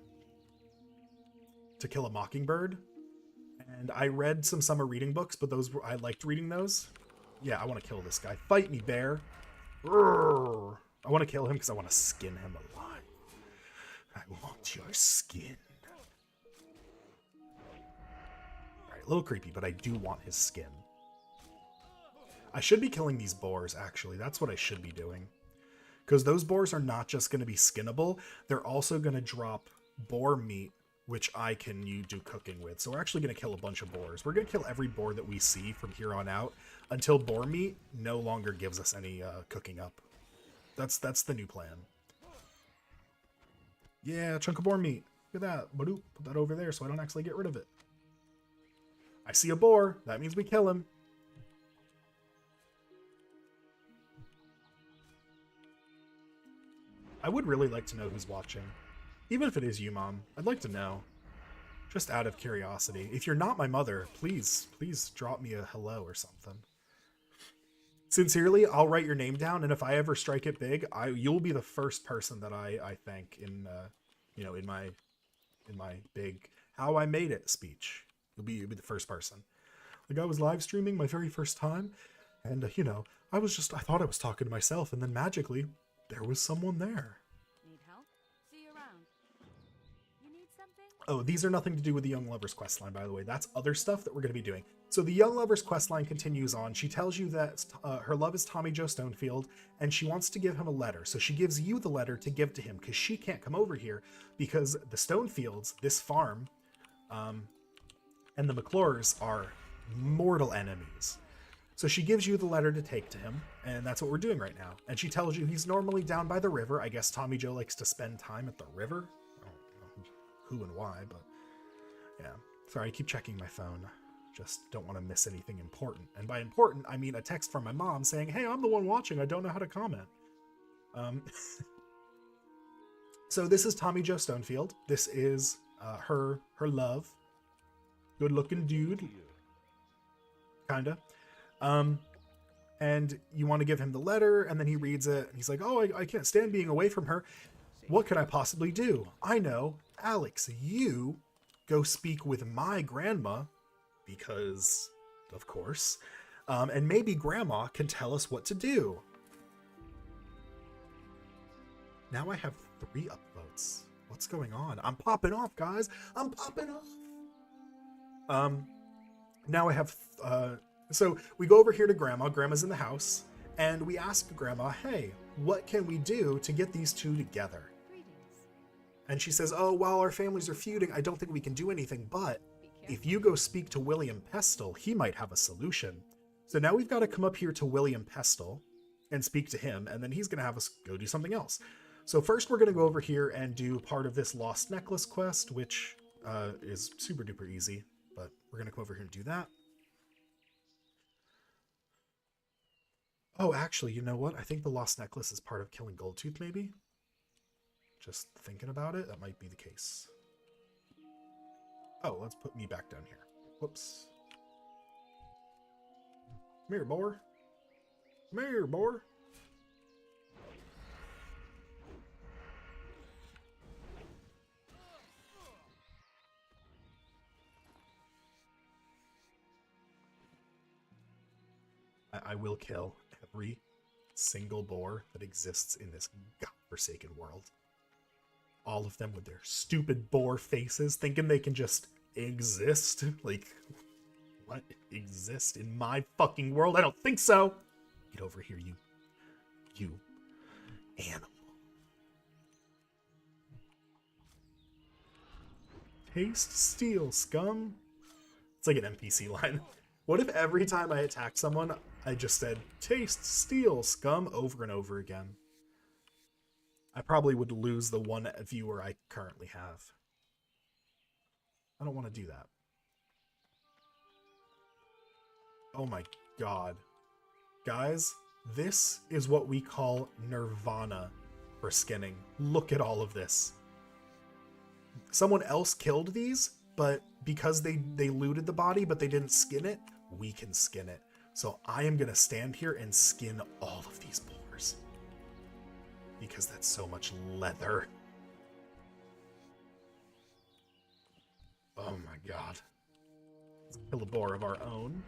To Kill a Mockingbird. And I read some summer reading books, but I liked reading those. Yeah, I want to kill this guy. Fight me, bear. Urgh. I want to kill him because I want to skin him alive. I want your skin. Alright, a little creepy, but I do want his skin. I should be killing these boars, actually. That's what I should be doing. Because those boars are not just going to be skinnable. They're also going to drop boar meat, which I can do cooking with. So we're actually going to kill a bunch of boars. We're going to kill every boar that we see from here on out until boar meat no longer gives us any cooking up. That's the new plan. Yeah, chunk of boar meat. Look at that. Badoop. Put that over there so I don't actually get rid of it. I see a boar. That means we kill him. I would really like to know who's watching. Even if it is you, Mom. I'd like to know. Just out of curiosity. If you're not my mother, please drop me a hello or something. Sincerely, I'll write your name down, and if I ever strike it big, you'll be the first person that I thank in in my big How I Made It speech. You'll be the first person. Like, I was live streaming my very first time, and I thought I was talking to myself, and then magically there was someone there. Need help? See you around. You need something? Oh, these are nothing to do with the Young Lovers questline, by the way. That's other stuff that we're going to be doing. So the Young Lovers questline continues on. She tells you that her love is Tommy Joe Stonefield, and she wants to give him a letter. So she gives you the letter to give to him, because she can't come over here, because the Stonefields, this farm, and the McClures are mortal enemies. So she gives you the letter to take to him, and that's what we're doing right now. And she tells you he's normally down by the river. I guess Tommy Joe likes to spend time at the river. I don't know who and why, but yeah. Sorry, I keep checking my phone. Just don't want to miss anything important. And by important, I mean a text from my mom saying, hey, I'm the one watching. I don't know how to comment. So this is Tommy Joe Stonefield. This is her love. Good looking dude. Kinda. And you want to give him the letter, and then he reads it, and he's like, oh, I can't stand being away from her. What can I possibly do? I know, Alex, you go speak with my grandma, because, of course, and maybe grandma can tell us what to do. Now I have 3 upvotes. What's going on? I'm popping off, guys. I'm popping off. Now I have, so we go over here to Grandma. Grandma's in the house, and we ask Grandma, hey, what can we do to get these two together? Greetings. And she says, oh, while our families are feuding, I don't think we can do anything, but if you go speak to William Pestle, he might have a solution. So now we've got to come up here to William Pestle and speak to him, and then he's going to have us go do something else. So first we're going to go over here and do part of this Lost Necklace quest, which is super duper easy, but we're going to come over here and do that. Oh, actually, you know what? I think the Lost Necklace is part of killing Goldtooth, maybe? Just thinking about it, that might be the case. Oh, let's put me back down here. Whoops. Come here, boar. Come here, boar. I will kill every single boar that exists in this godforsaken world. All of them with their stupid boar faces, thinking they can just exist. Like, what? Exist in my fucking world? I don't think so! Get over here, you animal. Taste steel, scum. It's like an NPC line. What if every time I attacked someone, I just said, taste steel, scum, over and over again? I probably would lose the 1 viewer I currently have. I don't want to do that. Oh my god. Guys, This is what we call nirvana for skinning. Look at all of this. Someone else killed these, but because they looted the body, but they didn't skin it, we can skin it. So I am going to stand here and skin all of these boars. Because that's so much leather. Oh my god. Let's kill a boar of our own.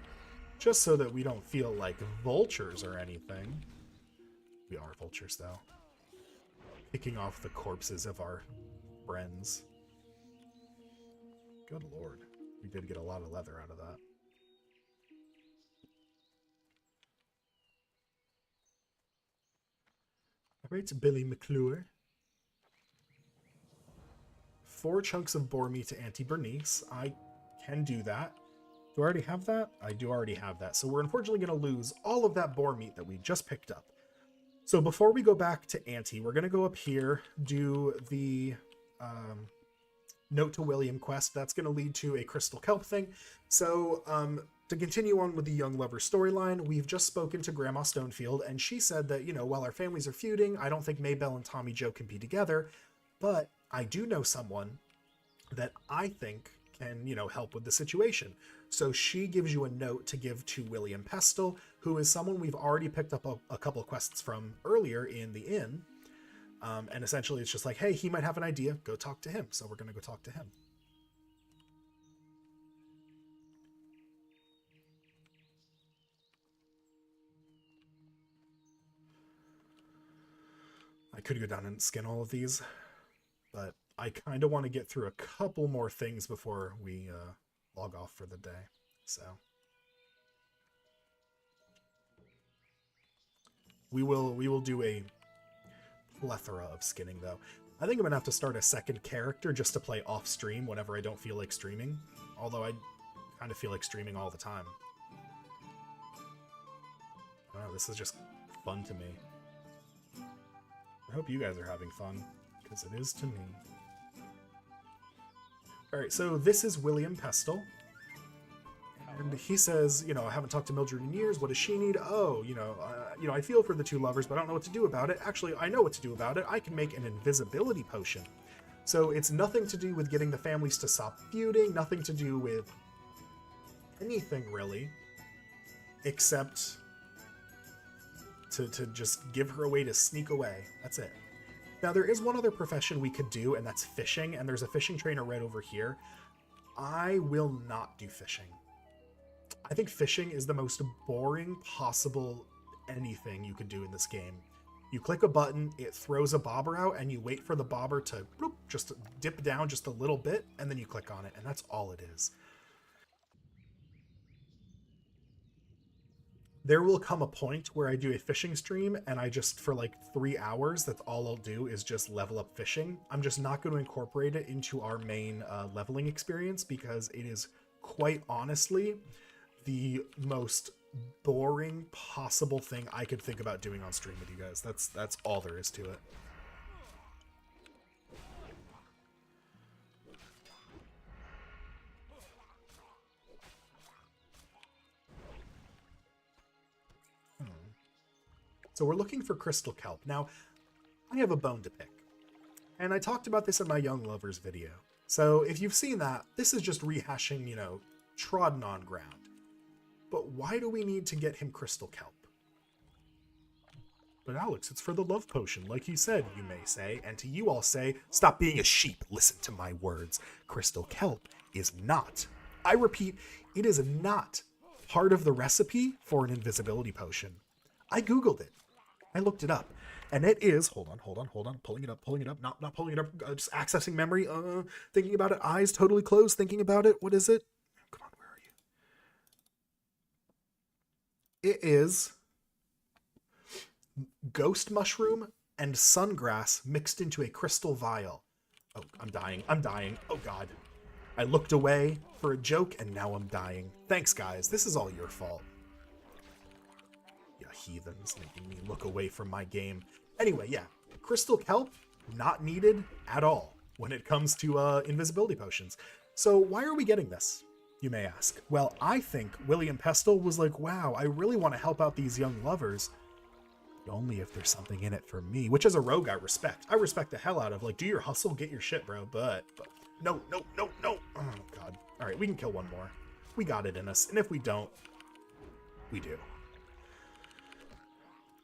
Just so that we don't feel like vultures or anything. We are vultures, though. Picking off the corpses of our friends. Good lord. We did get a lot of leather out of that. Alright, Billy McClure. 4 chunks of boar meat to Auntie Bernice. I can do that. Do I already have that? I do already have that. So we're unfortunately going to lose all of that boar meat that we just picked up. So before we go back to Auntie, we're going to go up here, do the Note to William quest. That's going to lead to a crystal kelp thing. So to continue on with the young lover storyline, we've just spoken to Grandma Stonefield, and she said that, you know, while our families are feuding, I don't think Maybelle and Tommy Joe can be together, but I do know someone that I think can, you know, help with the situation. So she gives you a note to give to William Pestle, who is someone we've already picked up a couple of quests from earlier in the inn. And essentially it's just like, hey, he might have an idea. Go talk to him. So we're going to go talk to him. I could go down and skin all of these, but I kind of want to get through a couple more things before we log off for the day. So we will do a plethora of skinning, though. I think I'm gonna have to start a second character just to play off stream whenever I don't feel like streaming, although I kind of feel like streaming all the time. Wow, this is just fun to me. I hope you guys are having fun, because it is to me. Alright, so this is William Pestle. And he says, you know, I haven't talked to Mildred in years. What does she need? Oh, you know, I feel for the two lovers, but I don't know what to do about it. Actually, I know what to do about it. I can make an invisibility potion. So it's nothing to do with getting the families to stop feuding, nothing to do with anything, really, except to just give her a way to sneak away. That's it. Now, there is one other profession we could do, and that's fishing, and there's a fishing trainer right over here. I will not do fishing. I think fishing is the most boring possible anything you could do in this game. You click a button, it throws a bobber out, and you wait for the bobber to bloop, just dip down just a little bit, and then you click on it, and that's all it is. There will come a point where I do a fishing stream, and I just, for like 3 hours, that's all I'll do is just level up fishing. I'm just not going to incorporate it into our main leveling experience, because it is quite honestly the most boring possible thing I could think about doing on stream with you guys. That's all there is to it. So we're looking for crystal kelp. Now, I have a bone to pick, and I talked about this in my Young Lovers video. So if you've seen that, this is just rehashing, you know, trodden on ground. But why do we need to get him crystal kelp? But Alex, it's for the love potion, like he said, you may say, and to you I'll say, stop being a sheep, listen to my words. Crystal kelp is not, I repeat, it is not part of the recipe for an invisibility potion. I Googled it. I looked it up. And it is, hold on, pulling it up, not pulling it up, just accessing memory, thinking about it, eyes totally closed, thinking about it, what is it? Come on, where are you? It is ghost mushroom and sungrass mixed into a crystal vial. Oh, I'm dying, oh god. I looked away for a joke and now I'm dying. Thanks guys, this is all your fault. You heathens making me look away from my game. Anyway, yeah, crystal kelp, not needed at all when it comes to invisibility potions. So why are we getting this, you may ask? Well, I think William Pestle was like, wow, I really want to help out these young lovers. Only if there's something in it for me, which as a rogue I respect. I respect the hell out of, like, do your hustle, get your shit, bro. But no. Oh, God. All right, we can kill one more. We got it in us. And if we don't, we do.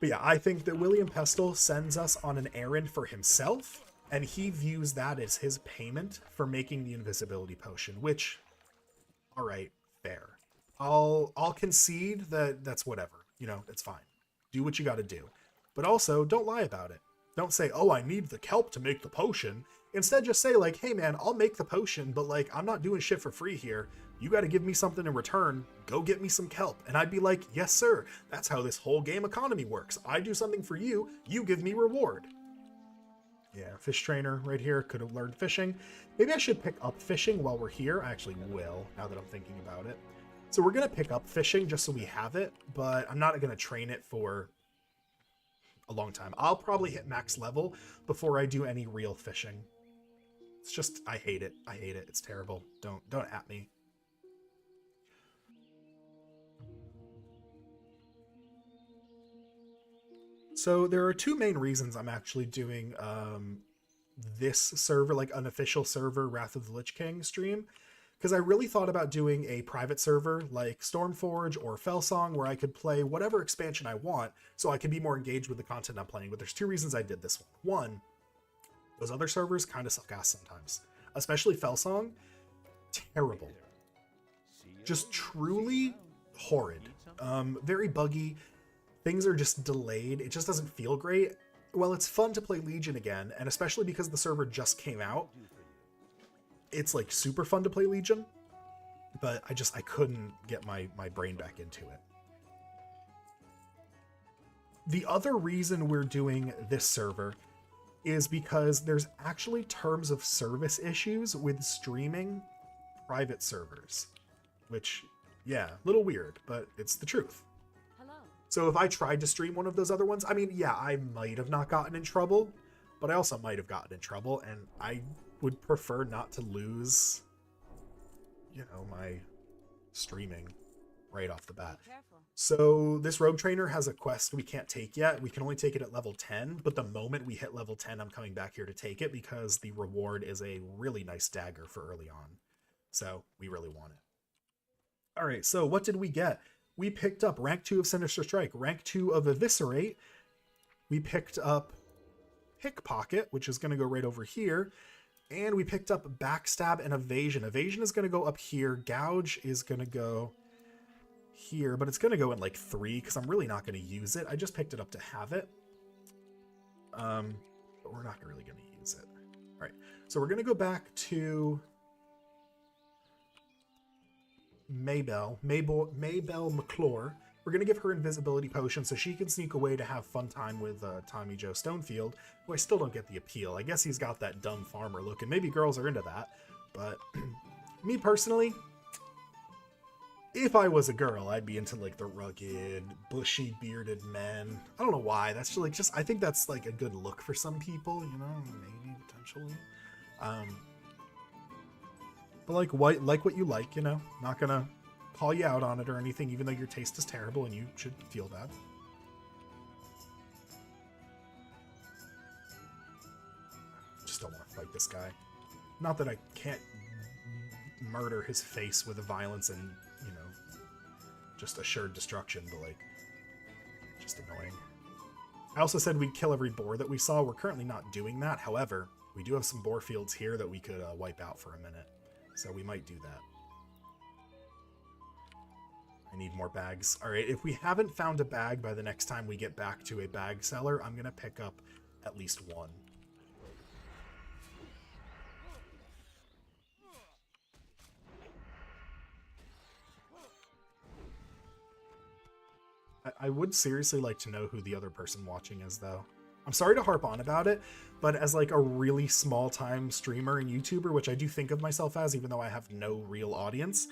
But yeah, I think that William Pestle sends us on an errand for himself, and he views that as his payment for making the invisibility potion, which, all right, fair. I'll concede that that's whatever. You know, it's fine. Do what you got to do. But also, don't lie about it. Don't say, oh, I need the kelp to make the potion. Instead, just say, like, hey, man, I'll make the potion, but, like, I'm not doing shit for free here. You got to give me something in return. Go get me some kelp. And I'd be like, yes, sir. That's how this whole game economy works. I do something for you. You give me reward. Yeah, fish trainer right here. Could have learned fishing. Maybe I should pick up fishing while we're here. I actually will, now that I'm thinking about it. So we're going to pick up fishing just so we have it, but I'm not going to train it for a long time. I'll probably hit max level before I do any real fishing. It's just, I hate it. I hate it. It's terrible. Don't at me. So there are two main reasons I'm actually doing this server, like an official server Wrath of the Lich King stream. Because I really thought about doing a private server like Stormforge or Felsong where I could play whatever expansion I want so I could be more engaged with the content I'm playing. But there's two reasons I did this one. One, those other servers kind of suck ass sometimes. Especially Felsong. Terrible. Just truly horrid. Very buggy. Things are just delayed. It just doesn't feel great. Well, it's fun to play Legion again, and especially because the server just came out. It's like super fun to play Legion, but I couldn't get my brain back into it. The other reason we're doing this server is because there's actually terms of service issues with streaming private servers, which, yeah, a little weird, but it's the truth. Hello. So if I tried to stream one of those other ones, I mean, yeah, I might have not gotten in trouble, but I also might have gotten in trouble, and I would prefer not to lose, you know, my streaming right off the bat. Be careful. So this rogue trainer has a quest we can't take yet. We can only take it at level 10, but the moment we hit level 10, I'm coming back here to take it because the reward is a really nice dagger for early on. So we really want it. All right, so what did we get? We picked up rank 2 of Sinister Strike, rank 2 of Eviscerate. We picked up Pickpocket, which is going to go right over here. And we picked up Backstab and Evasion. Evasion is going to go up here. Gouge is going to go here, but it's going to go in like 3 because I'm really not going to use it. I just picked it up to have it. But we're not really going to use it. All right, so we're going to go back to Maybell McClure. We're going to give her invisibility potion so she can sneak away to have fun time with Tommy Joe Stonefield, who I still don't get the appeal. I guess he's got that dumb farmer look, and maybe girls are into that. But me personally, if I was a girl, I'd be into like the rugged, bushy, bearded men. I don't know why. That's just I think that's like a good look for some people, you know, maybe potentially. But like what you like, you know, not gonna call you out on it or anything, even though your taste is terrible and you should feel bad. Just don't want to fight this guy. Not that I can't murder his face with a violence and, you know, just assured destruction, but like, just annoying. I also said we'd kill every boar that we saw. We're currently not doing that. However, we do have some boar fields here that we could wipe out for a minute. So we might do that. I need more bags. All right, if we haven't found a bag by the next time we get back to a bag seller, I'm going to pick up at least one. I would seriously like to know who the other person watching is, though. I'm sorry to harp on about it, but as like a really small-time streamer and YouTuber, which I do think of myself as, even though I have no real audience,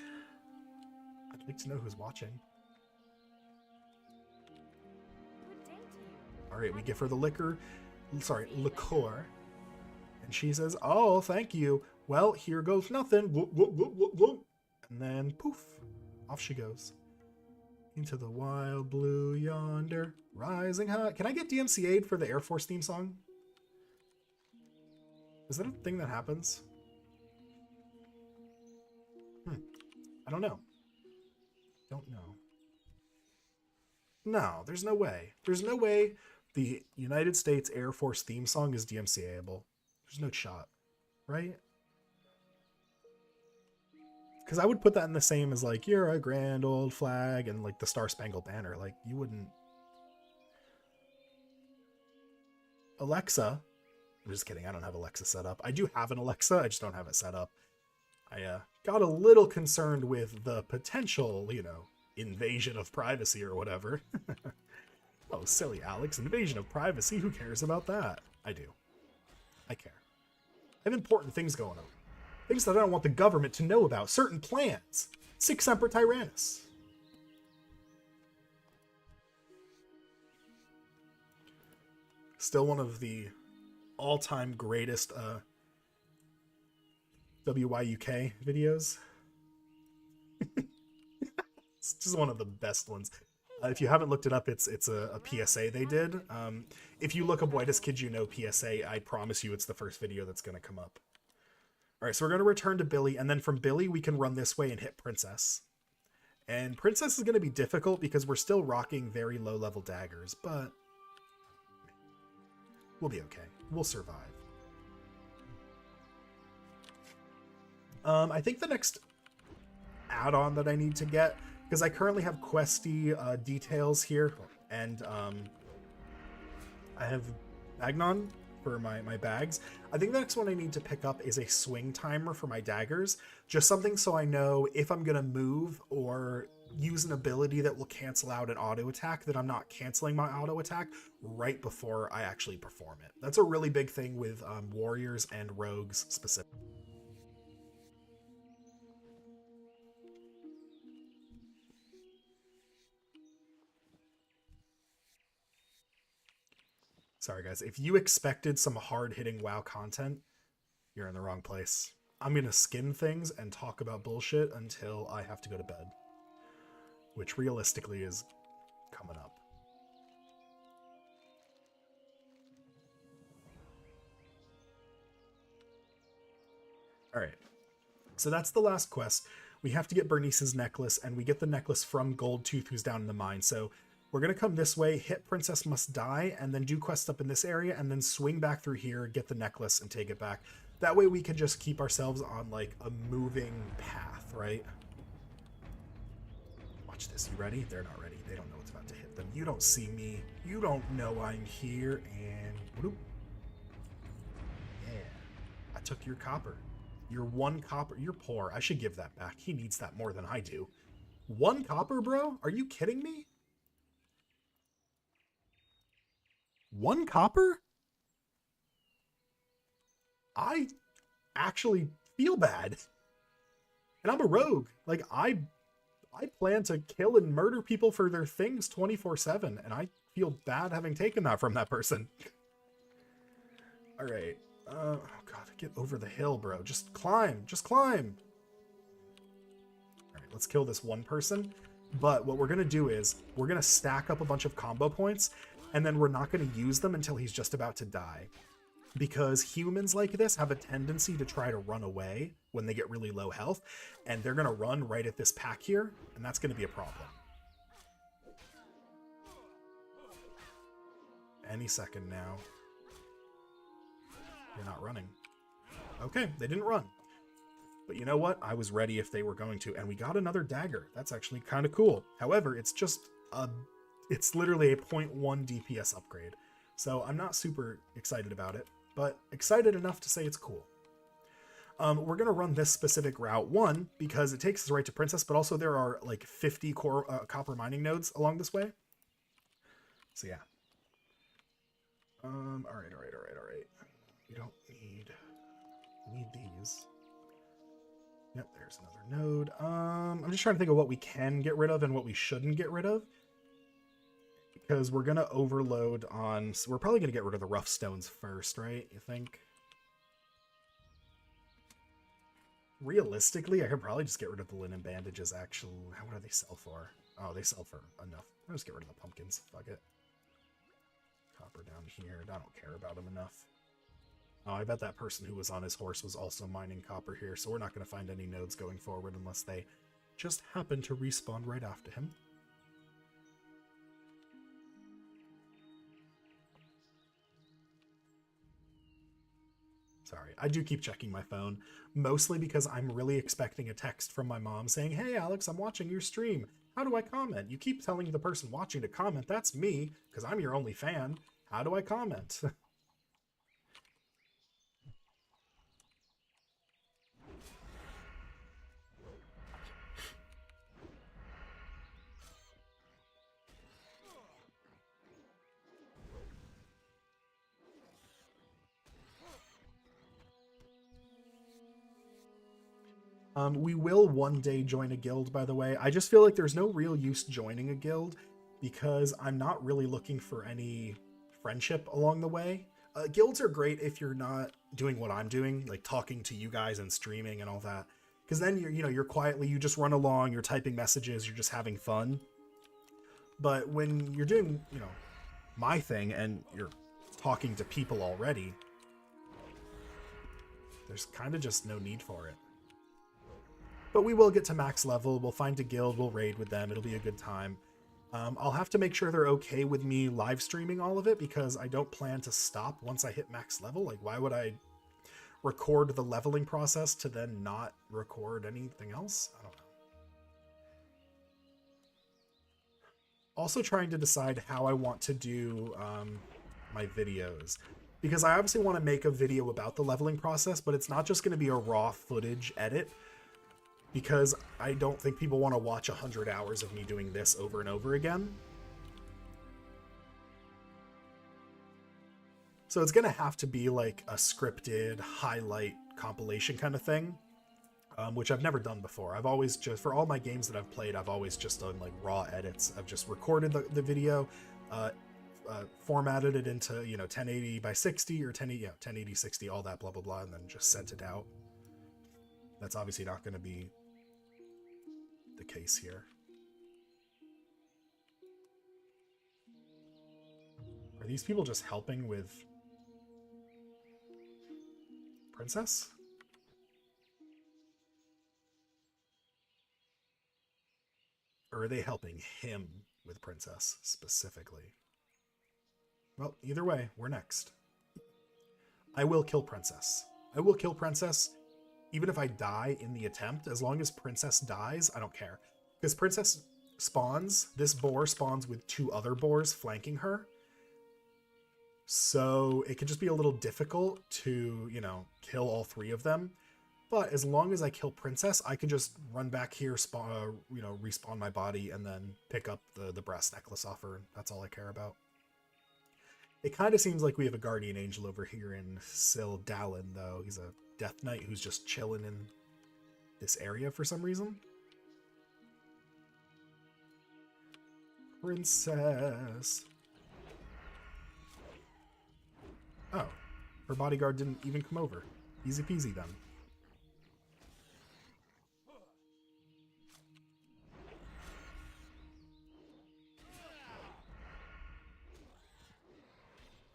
I'd like to know who's watching. Good day to you. All right, we give her the liquor. Sorry, liqueur. And she says, oh, thank you. Well, here goes nothing. Whoop, whoop, whoop, whoop, whoop. And then poof, off she goes. Into the wild blue yonder, rising high. Can I get DMCA'd for the Air Force theme song? Is that a thing that happens? I don't know. Don't know. No, there's no way. There's no way the United States Air Force theme song is DMCA-able. There's no shot, right? Because I would put that in the same as like, you're a grand old flag and like the Star Spangled Banner. Like, you wouldn't. Alexa. I'm just kidding. I don't have Alexa set up. I do have an Alexa. I just don't have it set up. I got a little concerned with the potential, you know, invasion of privacy or whatever. Oh, silly Alex. Invasion of privacy. Who cares about that? I do. I care. I have important things going on. Things that I don't want the government to know about. Certain plans. Sic semper tyrannis. Still one of the all-time greatest WYUK videos. It's just one of the best ones. If you haven't looked it up, it's a PSA they did. If you look up Whitest Kid You Know PSA, I promise you it's the first video that's going to come up. All right, so we're going to return to Billy, and then from Billy, we can run this way and hit Princess. And Princess is going to be difficult because we're still rocking very low-level daggers, but we'll be okay. We'll survive. I think the next add-on that I need to get, because I currently have questy details here, and I have Magnon for my bags. I think the next one I need to pick up is a swing timer for my daggers. Just something so I know if I'm going to move or use an ability that will cancel out an auto attack, that I'm not canceling my auto attack right before I actually perform it. That's a really big thing with warriors and rogues specifically. Sorry, guys. If you expected some hard-hitting WoW content, you're in the wrong place. I'm going to skin things and talk about bullshit until I have to go to bed. Which realistically is coming up. Alright. So that's the last quest. We have to get Bernice's necklace, and we get the necklace from Goldtooth, who's down in the mine. So we're going to come this way, hit Princess Must Die, and then do quest up in this area, and then swing back through here, get the necklace, and take it back. That way we can just keep ourselves on, like, a moving path, right? Watch this. You ready? They're not ready. They don't know what's about to hit them. You don't see me. You don't know I'm here, and... whoop. Yeah. I took your copper. Your one copper. You're poor. I should give that back. He needs that more than I do. 1 copper, bro? Are you kidding me? 1 copper? I actually feel bad. And I'm a rogue. Like, I plan to kill and murder people for their things 24/7, and I feel bad having taken that from that person. All right. Oh god, get over the hill, bro. Just climb. Just climb. All right, let's kill this one person. But what we're going to do is we're going to stack up a bunch of combo points, and then we're not going to use them until he's just about to die. Because humans like this have a tendency to try to run away when they get really low health, and they're going to run right at this pack here, and that's going to be a problem. Any second now. You're not running. Okay, they didn't run. But you know what? I was ready if they were going to, and we got another dagger. That's actually kind of cool. However, it's just it's literally a 0.1 DPS upgrade. So I'm not super excited about it, but excited enough to say it's cool. We're going to run this specific route, one, because it takes us right to Princess, but also there are like 50 copper mining nodes along this way. So yeah. All right. We don't need... we need these. Yep, there's another node. I'm just trying to think of what we can get rid of and what we shouldn't get rid of. Because we're going to overload on... so we're probably going to get rid of the rough stones first, right? You think? Realistically, I could probably just get rid of the linen bandages, actually. What do they sell for? Oh, they sell for enough. I'll just get rid of the pumpkins. Fuck it. Copper down here. I don't care about him enough. Oh, I bet that person who was on his horse was also mining copper here, so we're not going to find any nodes going forward unless they just happen to respawn right after him. Sorry, I do keep checking my phone, mostly because I'm really expecting a text from my mom saying, "Hey Alex, I'm watching your stream. How do I comment? You keep telling the person watching to comment. That's me, because I'm your only fan. How do I comment?" We will one day join a guild, by the way. I just feel like there's no real use joining a guild because I'm not really looking for any friendship along the way. Guilds are great if you're not doing what I'm doing, like talking to you guys and streaming and all that. Because then you're quietly, you just run along, you're typing messages, you're just having fun. But when you're doing, my thing and you're talking to people already, there's kind of just no need for it. But we will get to max level, we'll find a guild, we'll raid with them, it'll be a good time. I'll have to make sure they're okay with me live streaming all of it because I don't plan to stop once I hit max level. Like, why would I record the leveling process to then not record anything else? I don't know. Also trying to decide how I want to do my videos. Because I obviously want to make a video about the leveling process, but it's not just going to be a raw footage edit. Because I don't think people want to watch 100 hours of me doing this over and over again. So it's going to have to be like a scripted highlight compilation kind of thing, which I've never done before. I've always just, for all my games that I've played, I've always just done like raw edits. I've just recorded the video, formatted it into, 1080 by 60 or 1080, 60, all that blah, blah, blah, and then just sent it out. That's obviously not going to be the case here. Are these people just helping with Princess? Or are they helping him with Princess specifically? Well, either way, we're next. I will kill Princess. I will kill Princess even if I die in the attempt. As long as Princess dies, I don't care. Because Princess spawns, this boar spawns with 2 other boars flanking her. So it could just be a little difficult to, kill all 3 of them. But as long as I kill Princess, I can just run back here, spawn, respawn my body, and then pick up the brass necklace off her. That's all I care about. It kind of seems like we have a guardian angel over here in Sildalin, though. He's a Death Knight who's just chilling in this area for some reason. Princess. Oh, her bodyguard didn't even come over. Easy peasy then.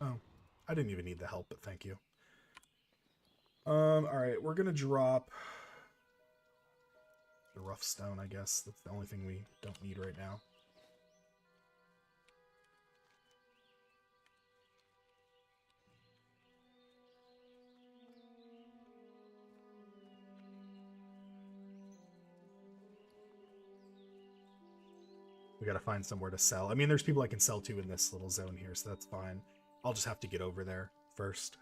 Oh, I didn't even need the help, but thank you. Alright, we're gonna drop the rough stone, I guess. That's the only thing we don't need right now. We gotta find somewhere to sell. I mean, there's people I can sell to in this little zone here, so that's fine. I'll just have to get over there first.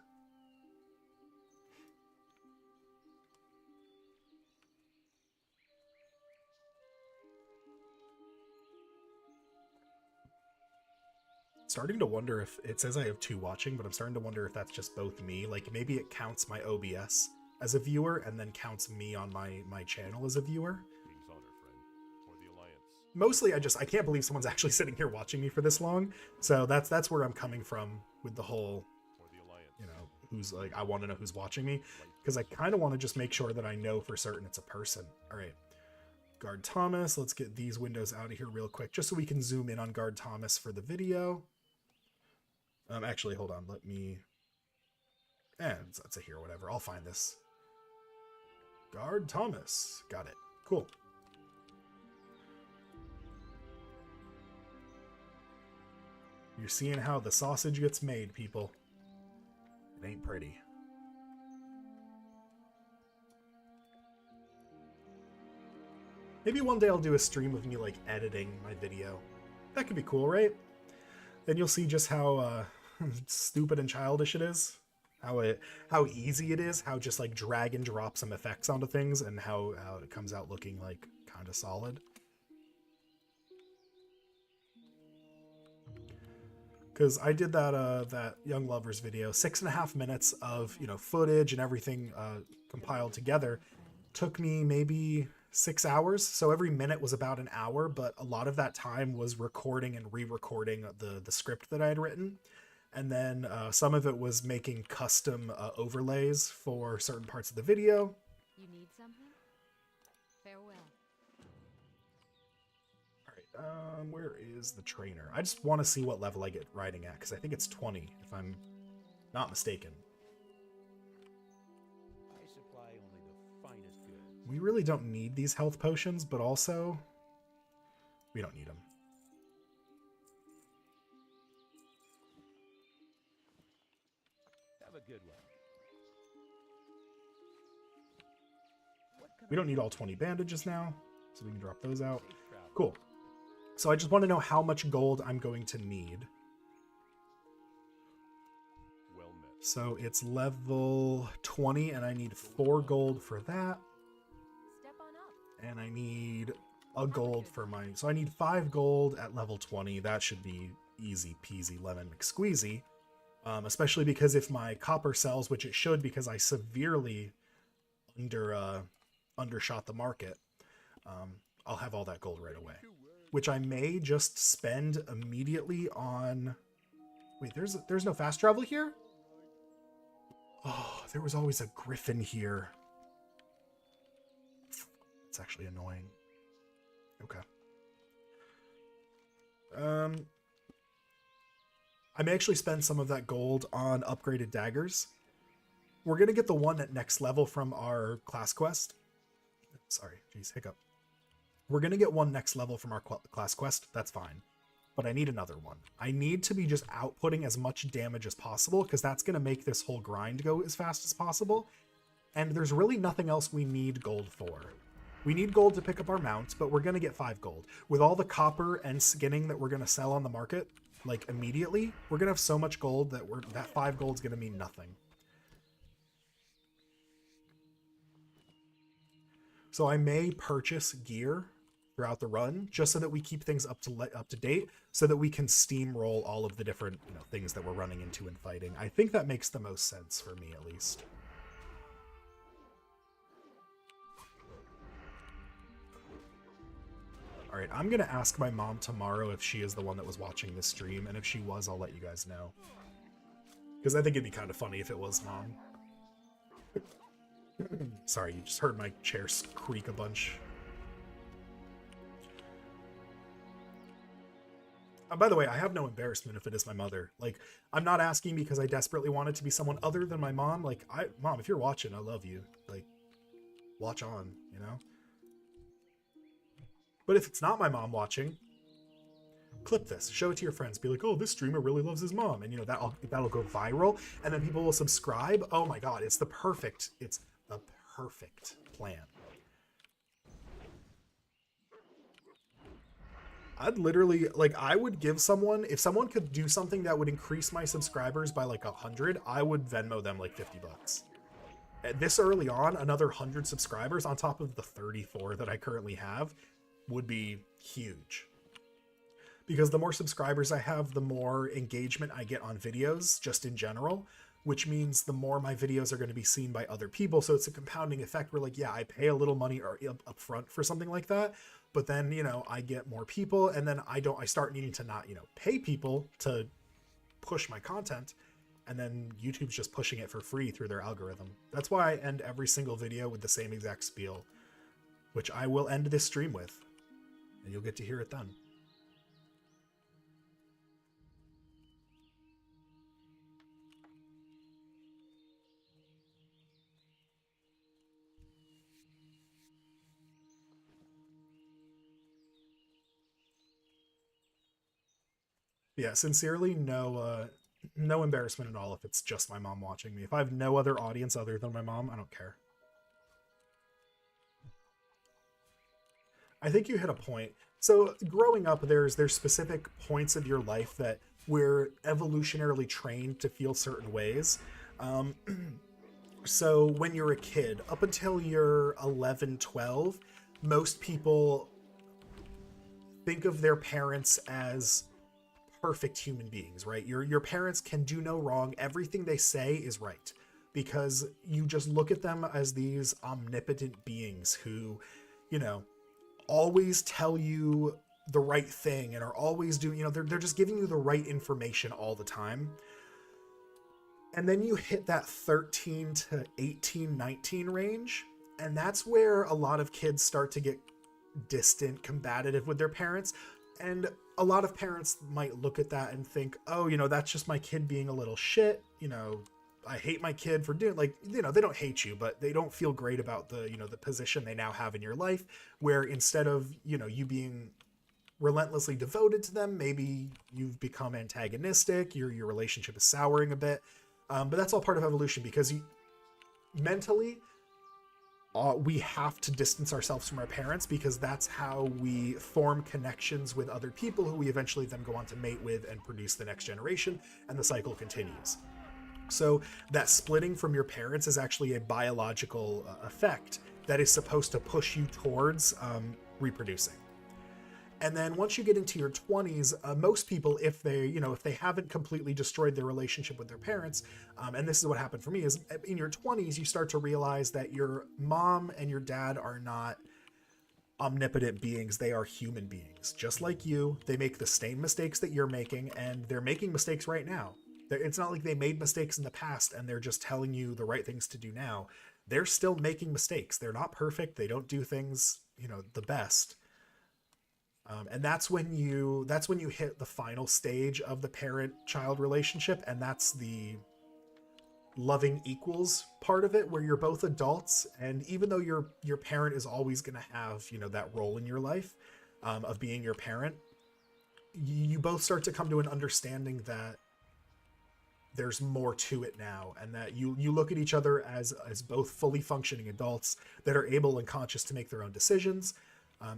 Starting to wonder if it says I have 2 watching, but I'm starting to wonder if that's just both me. Like maybe it counts my OBS as a viewer and then counts me on my channel as a viewer. King's honor, friend, for the Alliance. Mostly I can't believe someone's actually sitting here watching me for this long. So that's where I'm coming from with the whole, For the Alliance. who's like, I want to know who's watching me, because I kind of want to just make sure that I know for certain it's a person. All right. Guard Thomas. Let's get these windows out of here real quick, just so we can zoom in on Guard Thomas for the video. Actually, hold on. Let me... it's a here, whatever. I'll find this. Guard Thomas. Got it. Cool. You're seeing how the sausage gets made, people. It ain't pretty. Maybe one day I'll do a stream of me, like, editing my video. That could be cool, right? Then you'll see just how stupid and childish it is. How easy it is. How just, like, drag and drop some effects onto things, and how it comes out looking, like, kind of solid. Because I did that Young Lovers video, 6.5 minutes of, you know, footage and everything compiled together. Took me maybe 6 hours, so every minute was about an hour, but a lot of that time was recording and re-recording the script that I had written. And then some of it was making custom overlays for certain parts of the video. You need something? Farewell. Where is the trainer? I just want to see what level I get riding at, because I think it's 20, if I'm not mistaken. I supply only the finest goods. We really don't need these health potions, but also, we don't need them. Have a good one. We don't need all 20 bandages now, so we can drop those out. Safe travel. Cool. So I just want to know how much gold I'm going to need. Well met. So it's level 20, and I need 4 gold for that. Step on up. And I need a gold for my... So I need 5 gold at level 20. That should be easy peasy lemon McSqueezy. Especially because if my copper sells, which it should because I severely undershot the market, I'll have all that gold right away. Which I may just spend immediately on... Wait, there's no fast travel here? Oh, there was always a griffin here. It's actually annoying. Okay. I may actually spend some of that gold on upgraded daggers. We're going to get the one at next level from our class quest. Sorry, geez, hiccup. We're going to get one next level from our class quest. That's fine. But I need another one. I need to be just outputting as much damage as possible, because that's going to make this whole grind go as fast as possible. And there's really nothing else we need gold for. We need gold to pick up our mounts, but we're going to get 5 gold. With all the copper and skinning that we're going to sell on the market, like immediately, we're going to have so much gold that that 5 gold's going to mean nothing. So I may purchase gear throughout the run, just so that we keep things up to date, so that we can steamroll all of the different, you know, things that we're running into and fighting. I think that makes the most sense for me, at least. All right, I'm gonna ask my mom tomorrow if she is the one that was watching this stream, and if she was, I'll let you guys know. Because I think it'd be kind of funny if it was Mom. Sorry, you just heard my chair creak a bunch. By the way, I have no embarrassment if it is my mother. Like, I'm not asking because I desperately want it to be someone other than my mom. Like, Mom, if you're watching, I love you. Like, watch on, you know? But if it's not my mom watching, clip this, show it to your friends. Be like, oh, this streamer really loves his mom. And, you know, that'll go viral. And then people will subscribe. Oh my God, it's the perfect plan. I'd literally, like, I would give someone, if someone could do something that would increase my subscribers by like 100, I would Venmo them like $50. At this early on, another 100 subscribers on top of the 34 that I currently have would be huge. Because the more subscribers I have, the more engagement I get on videos, just in general, which means the more my videos are going to be seen by other people. So it's a compounding effect where, like, yeah, I pay a little money up front for something like that, but then, you know, I get more people, and then I start needing to not, you know, pay people to push my content, and then YouTube's just pushing it for free through their algorithm. That's why I end every single video with the same exact spiel. which I will end this stream with, and you'll get to hear it then. Yeah, sincerely, no embarrassment at all if it's just my mom watching me. If I have no other audience other than my mom, I don't care. I think you hit a point. So growing up, there's specific points in your life that we're evolutionarily trained to feel certain ways. So when you're a kid, up until you're 11, 12, most people think of their parents as perfect human beings, right? Your parents can do no wrong. Everything they say is right, because you just look at them as these omnipotent beings who, you know, always tell you the right thing and are always doing, they're just giving you the right information all the time. And then you hit that 13 to 18, 19 range, and that's where a lot of kids start to get distant, combative with their parents. And a lot of parents might look at that and think, oh, that's just my kid being a little shit. I hate my kid for doing, like, they don't hate you, but they don't feel great about the, the position they now have in your life, where instead of, you being relentlessly devoted to them, maybe you've become antagonistic, your relationship is souring a bit. But that's all part of evolution, because mentally, we have to distance ourselves from our parents, because that's how we form connections with other people who we eventually then go on to mate with and produce the next generation, and the cycle continues. So that splitting from your parents is actually a biological effect that is supposed to push you towards reproducing. And then once you get into your 20s, most people, if they haven't completely destroyed their relationship with their parents, and this is what happened for me, is in your 20s, you start to realize that your mom and your dad are not omnipotent beings. They are human beings, just like you. They make the same mistakes that you're making, and they're making mistakes right now. It's not like they made mistakes in the past and they're just telling you the right things to do now. They're still making mistakes. They're not perfect. They don't do things, the best. And that's when you hit the final stage of the parent-child relationship, and that's the loving equals part of it, where you're both adults, and even though your parent is always going to have, that role in your life of being your parent, you both start to come to an understanding that there's more to it now, and that you look at each other as both fully functioning adults that are able and conscious to make their own decisions.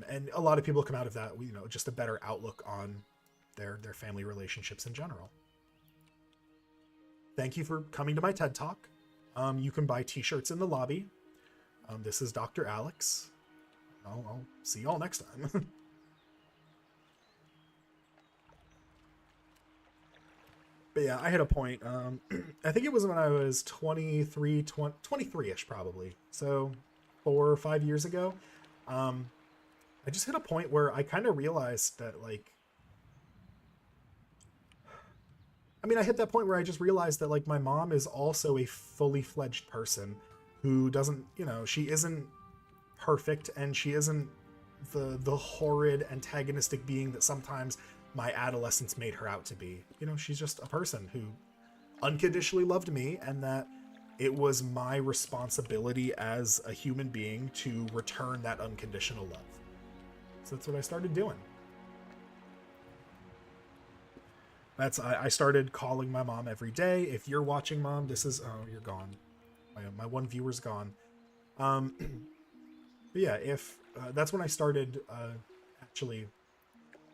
And a lot of people come out of that, just a better outlook on their family relationships in general. Thank you for coming to my TED Talk. You can buy t-shirts in the lobby. This is Dr. Alex. I'll see you all next time. But yeah, I hit a point. I think it was when I was 23-ish probably. So 4 or 5 years ago. I just hit a point where I kind of realized that, I hit that point where I just realized that, my mom is also a fully fledged person who doesn't, she isn't perfect, and she isn't the horrid antagonistic being that sometimes my adolescence made her out to be. She's just a person who unconditionally loved me, and that it was my responsibility as a human being to return that unconditional love. So that's what I started doing. I started calling my mom every day. If you're watching, Mom, you're gone. My one viewer's gone. But yeah, that's when I started actually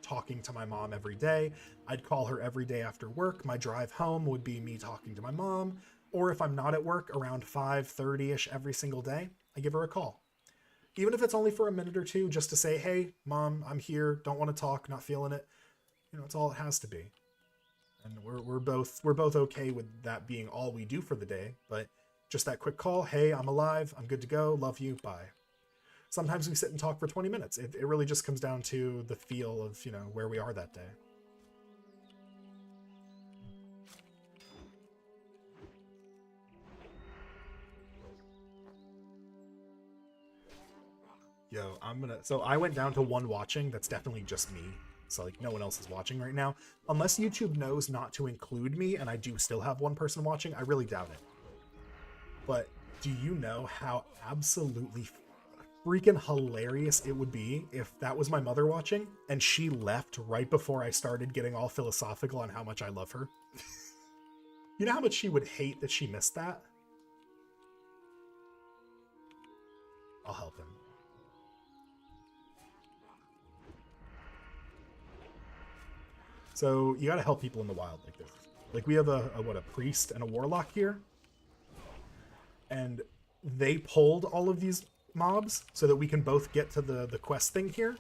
talking to my mom every day. I'd call her every day after work. My drive home would be me talking to my mom, or if I'm not at work, around 5:30ish every single day, I give her a call. Even if it's only for a minute or two, just to say, hey, Mom, I'm here, don't want to talk, not feeling it. It's all it has to be. And we're both okay with that being all we do for the day, but just that quick call, hey, I'm alive, I'm good to go, love you, bye. Sometimes we sit and talk for 20 minutes. It really just comes down to the feel of, where we are that day. Yo, so I went down to one watching. That's definitely just me. So like no one else is watching right now. Unless YouTube knows not to include me and I do still have one person watching, I really doubt it. But do you know how absolutely freaking hilarious it would be if that was my mother watching and she left right before I started getting all philosophical on how much I love her? You know how much she would hate that she missed that? I'll help him. So you gotta help people in the wild like this. Like we have a priest and a warlock here. And they pulled all of these mobs so that we can both get to the quest thing here.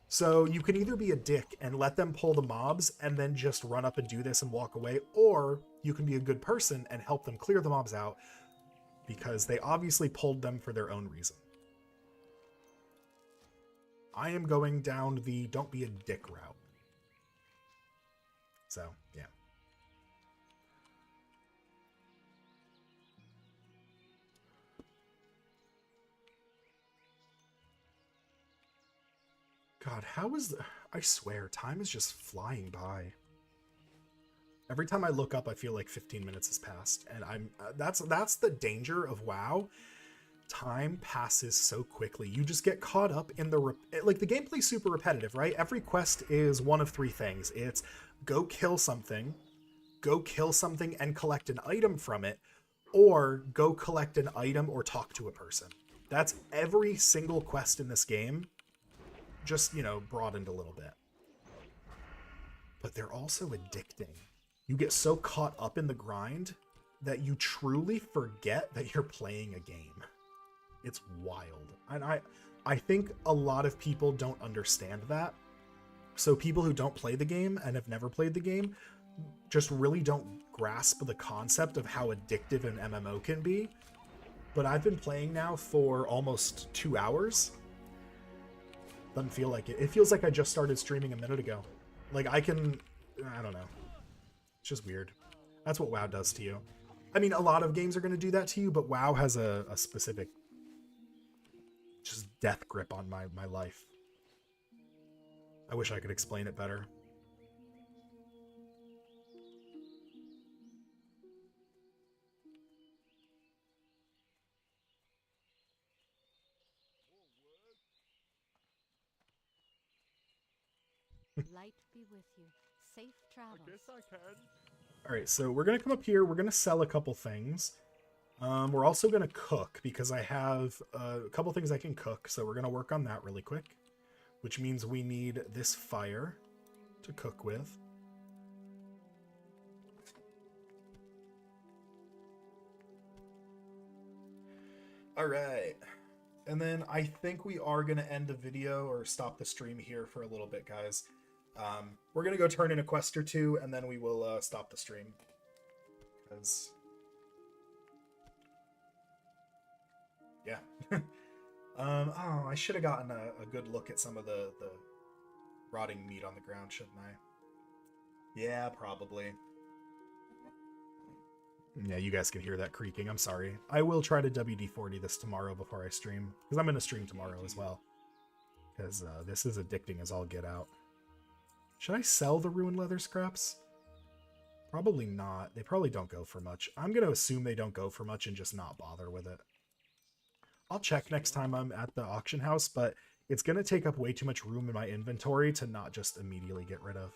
So you can either be a dick and let them pull the mobs and then just run up and do this and walk away, or you can be a good person and help them clear the mobs out because they obviously pulled them for their own reason. I am going down the don't be a dick route. So, yeah. God, I swear, time is just flying by. Every time I look up, I feel like 15 minutes has passed, and that's the danger of WoW. Time passes so quickly. You just get caught up in the gameplay's super repetitive, right? Every quest is one of three things. It's go kill something and collect an item from it, or go collect an item or talk to a person. That's every single quest in this game, just, broadened a little bit. But they're also addicting. You get so caught up in the grind that you truly forget that you're playing a game. It's wild. And I think a lot of people don't understand that. So people who don't play the game and have never played the game just really don't grasp the concept of how addictive an MMO can be. But I've been playing now for almost 2 hours. Doesn't feel like it. It feels like I just started streaming a minute ago. Like I don't know. It's just weird. That's what WoW does to you. I mean, a lot of games are going to do that to you, but WoW has a specific just death grip on my life. I wish I could explain it better. Light be with you. Safe travels. I guess I can. All right, so we're going to come up here. We're going to sell a couple things. We're also going to cook because I have a couple things I can cook. So we're going to work on that really quick, which means we need this fire to cook with. All right. And then I think we are going to end the video or stop the stream here for a little bit, guys. We're going to go turn in a quest or two, and then we will stop the stream. Because... yeah. Oh, I should have gotten a good look at some of the rotting meat on the ground, shouldn't I? Yeah, probably. Yeah, you guys can hear that creaking. I'm sorry. I will try to WD-40 this tomorrow before I stream, because I'm going to stream tomorrow as well. Because this is addicting as all get out. Should I sell the ruined leather scraps? Probably not. They probably don't go for much. I'm going to assume they don't go for much and just not bother with it. I'll check next time I'm at the auction house, but it's going to take up way too much room in my inventory to not just immediately get rid of.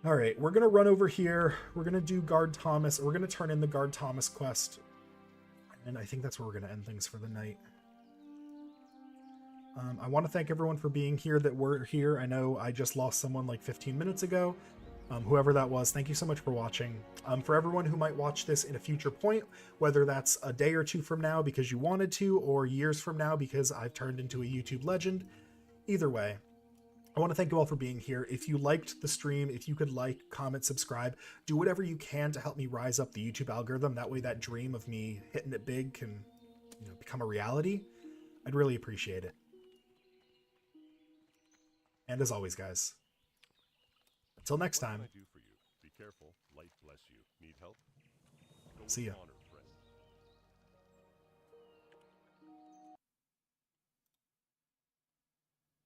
All right, we're going to run over here. We're going to do Guard Thomas. We're going to turn in the Guard Thomas quest. And I think that's where we're going to end things for the night. I want to thank everyone for being here that were here. I know I just lost someone like 15 minutes ago. Whoever that was, thank you so much for watching. For everyone who might watch this in a future point, whether that's a day or two from now because you wanted to, or years from now because I've turned into a YouTube legend, either way, I want to thank you all for being here. If you liked the stream, if you could like, comment, subscribe, do whatever you can to help me rise up the YouTube algorithm. That way that dream of me hitting it big can, become a reality. I'd really appreciate it. And as always, guys, until next time. What can I do for you? Be careful. Light bless you. Need help? Go See ya. with honor.